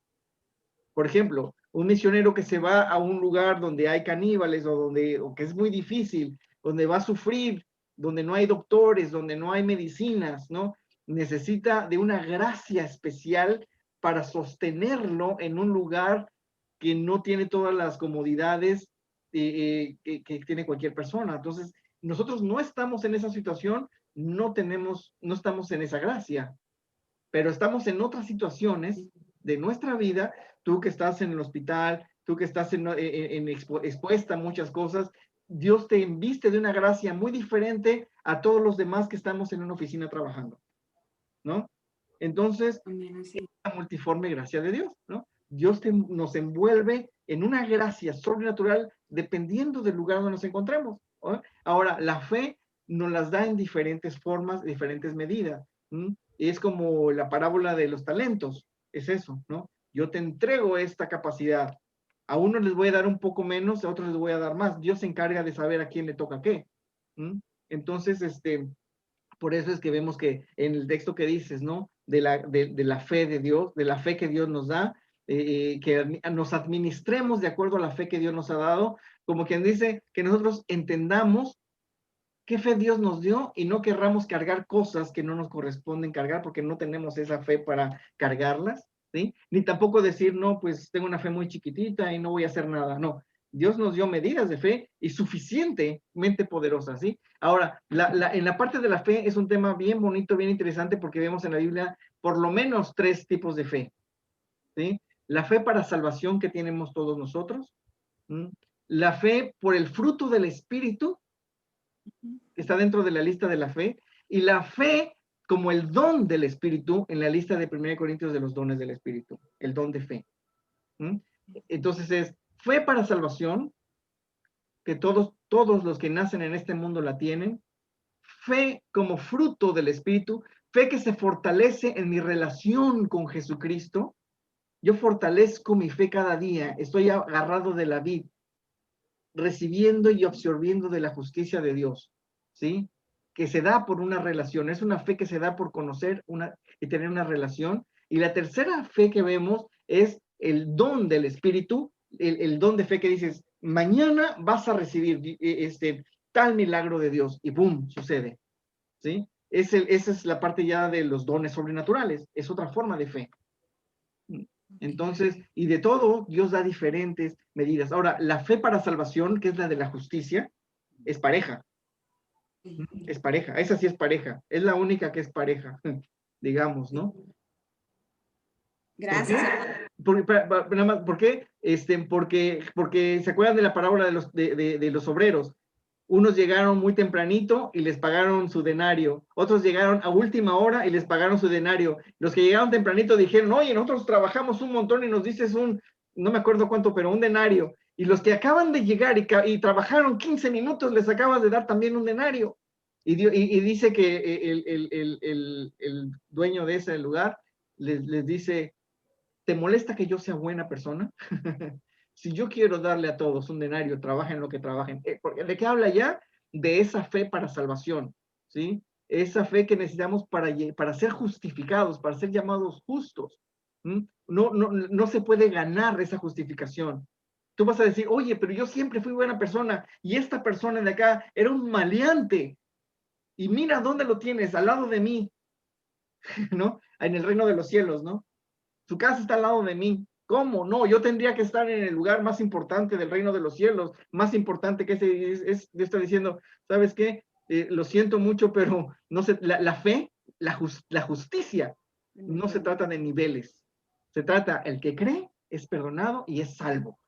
Speaker 2: Por ejemplo, un misionero que se va a un lugar donde hay caníbales o que es muy difícil, donde va a sufrir, donde no hay doctores, donde no hay medicinas, ¿no? Necesita de una gracia especial para sostenerlo en un lugar que no tiene todas las comodidades que tiene cualquier persona. Entonces, nosotros no estamos en esa situación, no estamos en esa gracia, pero estamos en otras situaciones de nuestra vida. Tú que estás en el hospital, tú que estás expuesta a muchas cosas, Dios te enviste de una gracia muy diferente a todos los demás que estamos en una oficina trabajando, ¿no? Entonces, la multiforme gracia de Dios, ¿no? Dios nos envuelve en una gracia sobrenatural dependiendo del lugar donde nos encontremos, ¿no? Ahora, la fe nos las da en diferentes formas, diferentes medidas. Y es como la parábola de los talentos, es eso, ¿no? Yo te entrego esta capacidad. A unos les voy a dar un poco menos, a otros les voy a dar más. Dios se encarga de saber a quién le toca qué. Entonces, por eso es que vemos que en el texto que dices, ¿no? De la fe de Dios, de la fe que Dios nos da, que nos administremos de acuerdo a la fe que Dios nos ha dado, como quien dice que nosotros entendamos qué fe Dios nos dio y no querramos cargar cosas que no nos corresponden cargar porque no tenemos esa fe para cargarlas, ¿sí? Ni tampoco decir, no, pues tengo una fe muy chiquitita y no voy a hacer nada, no. Dios nos dio medidas de fe y suficientemente poderosas, ¿sí? Ahora, en la parte de la fe es un tema bien bonito, bien interesante, porque vemos en la Biblia por lo menos 3 tipos de fe, ¿sí? La fe para salvación que tenemos todos nosotros, ¿sí? La fe por el fruto del Espíritu, que está dentro de la lista de la fe, y la fe como el don del Espíritu en la lista de 1 Corintios de los dones del Espíritu, el don de fe. Entonces es fe para salvación, que todos los que nacen en este mundo la tienen, fe como fruto del Espíritu, fe que se fortalece en mi relación con Jesucristo. Yo fortalezco mi fe cada día, estoy agarrado de la vid, recibiendo y absorbiendo de la justicia de Dios, ¿sí? Que se da por una relación, es una fe que se da por conocer y tener una relación. Y la tercera fe que vemos es el don del Espíritu, el don de fe que dices, mañana vas a recibir tal milagro de Dios, y ¡boom!, sucede, ¿sí? Esa es la parte ya de los dones sobrenaturales, es otra forma de fe. Entonces, y de todo, Dios da diferentes medidas. Ahora, la fe para salvación, que es la de la justicia, es pareja. Es pareja, esa sí es pareja. Es la única que es pareja, digamos, ¿no?
Speaker 7: Gracias.
Speaker 2: ¿Por qué? Porque se acuerdan de la parábola de los obreros. Unos llegaron muy tempranito y les pagaron su denario. Otros llegaron a última hora y les pagaron su denario. Los que llegaron tempranito dijeron, oye, nosotros trabajamos un montón y nos dices no me acuerdo cuánto, pero un denario. Y los que acaban de llegar y trabajaron 15 minutos, les acabas de dar también un denario. Y dice que el dueño de ese lugar les dice, ¿te molesta que yo sea buena persona? Si yo quiero darle a todos un denario, trabajen lo que trabajen. ¿De qué habla ya? De esa fe para salvación, ¿sí? Esa fe que necesitamos para ser justificados, para ser llamados justos. No se puede ganar esa justificación. Tú vas a decir, oye, pero yo siempre fui buena persona y esta persona de acá era un maleante. Y mira dónde lo tienes, al lado de mí, ¿no? En el reino de los cielos, ¿no? Su casa está al lado de mí. ¿Cómo? No, yo tendría que estar en el lugar más importante del reino de los cielos, más importante que Dios está diciendo, ¿sabes qué? Lo siento mucho, pero no sé, la fe, la justicia, no se trata de niveles. Se trata, el que cree es perdonado y es salvo.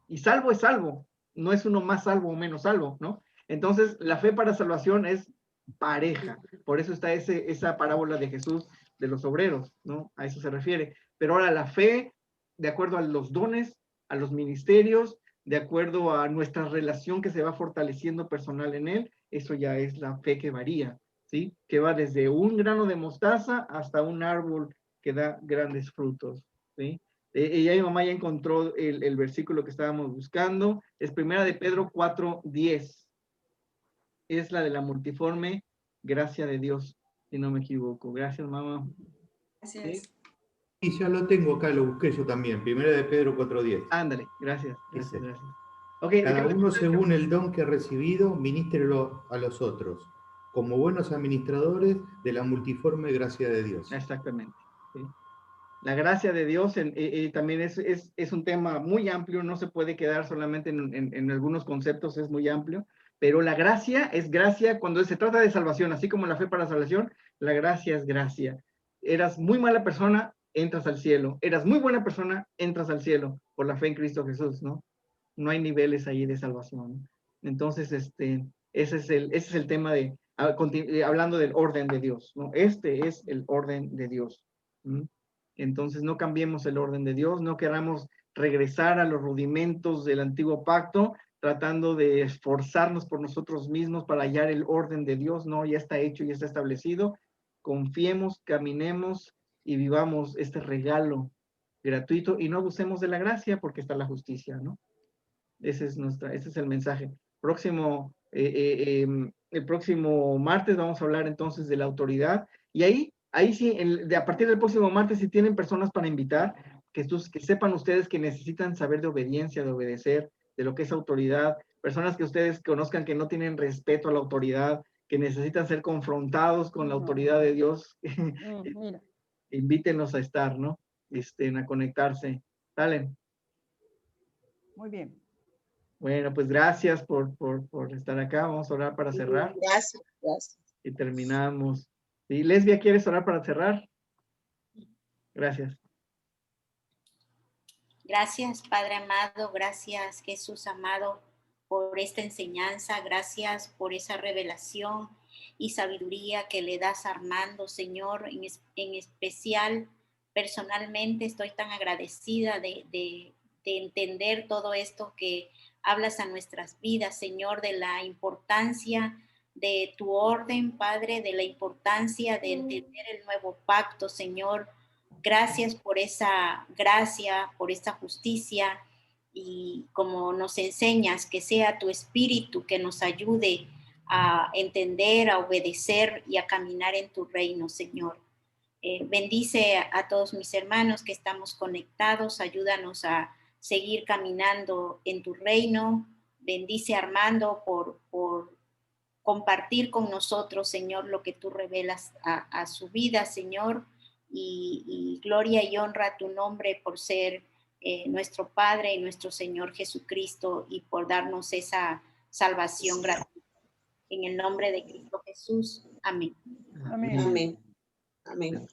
Speaker 2: Y salvo es salvo, no es uno más salvo o menos salvo, ¿no? Entonces, la fe para salvación es pareja. Por eso está esa parábola de Jesús de los obreros, ¿no? A eso se refiere. Pero ahora la fe, de acuerdo a los dones, a los ministerios, de acuerdo a nuestra relación que se va fortaleciendo personal en él, eso ya es la fe que varía, ¿sí? Que va desde un grano de mostaza hasta un árbol que da grandes frutos, ¿sí? Ella, mi mamá, ya encontró el versículo que estábamos buscando. Es 1 de Pedro 4:10. Es la de la multiforme gracia de Dios, si no me equivoco. Gracias, mamá.
Speaker 7: Gracias.
Speaker 2: ¿Sí?
Speaker 1: Y ya lo tengo acá, lo busqué yo también. 1 de Pedro 4:10.
Speaker 2: Ándale, gracias.
Speaker 1: Dice,
Speaker 2: Gracias. Okay,
Speaker 1: cada uno según el don que ha recibido, ministrelo a los otros, como buenos administradores de la multiforme gracia de Dios.
Speaker 2: Exactamente. ¿Sí? La gracia de Dios también es un tema muy amplio, no se puede quedar solamente en algunos conceptos, es muy amplio, pero la gracia es gracia cuando se trata de salvación, así como la fe para salvación, la gracia es gracia. Eras muy mala persona, entras al cielo. Eras muy buena persona, entras al cielo por la fe en Cristo Jesús, ¿no? No hay niveles ahí de salvación. Entonces, ese es el tema de hablando del orden de Dios, ¿no? Este es el orden de Dios. Entonces no cambiemos el orden de Dios, no queramos regresar a los rudimentos del antiguo pacto, tratando de esforzarnos por nosotros mismos para hallar el orden de Dios. No, ya está hecho, ya está establecido. Confiemos, caminemos y vivamos este regalo gratuito y no abusemos de la gracia porque está la justicia, ¿no? Ese es el mensaje. El próximo martes vamos a hablar entonces de la autoridad y ahí sí, a partir del próximo martes, si tienen personas para invitar, que sepan ustedes que necesitan saber de obediencia, de obedecer, de lo que es autoridad, personas que ustedes conozcan que no tienen respeto a la autoridad, que necesitan ser confrontados con la autoridad de Dios,
Speaker 5: Mira.
Speaker 2: invítenos a estar, ¿no? A conectarse. Dale.
Speaker 5: Muy bien.
Speaker 2: Bueno, pues gracias por estar acá. Vamos a orar para cerrar.
Speaker 3: Gracias, gracias.
Speaker 2: Y terminamos. ¿Sí? Lesbia, ¿quieres orar para cerrar? Gracias.
Speaker 6: Gracias, Padre amado. Gracias, Jesús amado, por esta enseñanza. Gracias por esa revelación y sabiduría que le das a Armando, Señor. En especial, personalmente, estoy tan agradecida de entender todo esto que hablas a nuestras vidas, Señor, de la importancia de tu orden, Padre, de la importancia de entender el nuevo pacto, Señor. Gracias por esa gracia, por esa justicia y como nos enseñas, que sea tu espíritu que nos ayude a entender, a obedecer y a caminar en tu reino, Señor. Bendice a todos mis hermanos que estamos conectados, ayúdanos a seguir caminando en tu reino. Bendice a Armando por compartir con nosotros, Señor, lo que tú revelas a su vida, Señor. Y gloria y honra a tu nombre por ser nuestro Padre y nuestro Señor Jesucristo y por darnos esa salvación gratuita. En el nombre de Cristo Jesús. Amén.
Speaker 5: Amén.
Speaker 3: Amén. Amén.